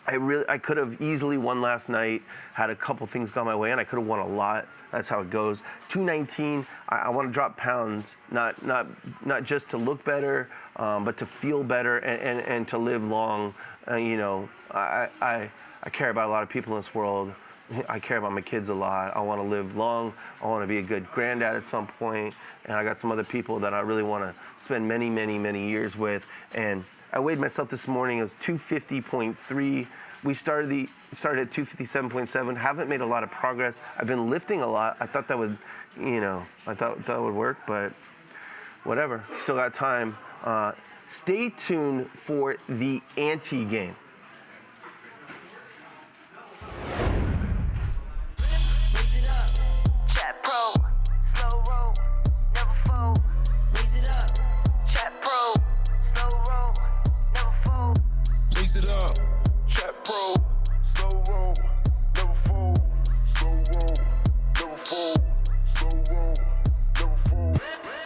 I could have easily won last night, had a couple things gone my way, and I could have won a lot. That's how it goes. 219, I want to drop pounds, not just to look better, but to feel better and to live long. I care about a lot of people in this world. I care about my kids a lot. I want to live long. I want to be a good granddad at some point. And I got some other people that I really want to spend many, many, many years with. And I weighed myself this morning. It was 250.3. We started at 257.7. Haven't made a lot of progress. I've been lifting a lot. I thought that would, that would work, but whatever. Still got time. Stay tuned for the anti-game.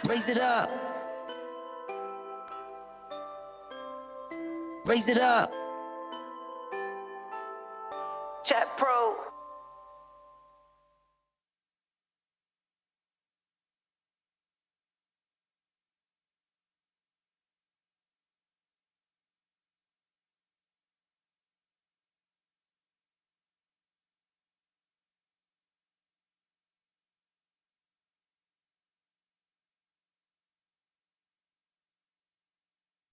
Raise it up. Raise it up. Chat Pro.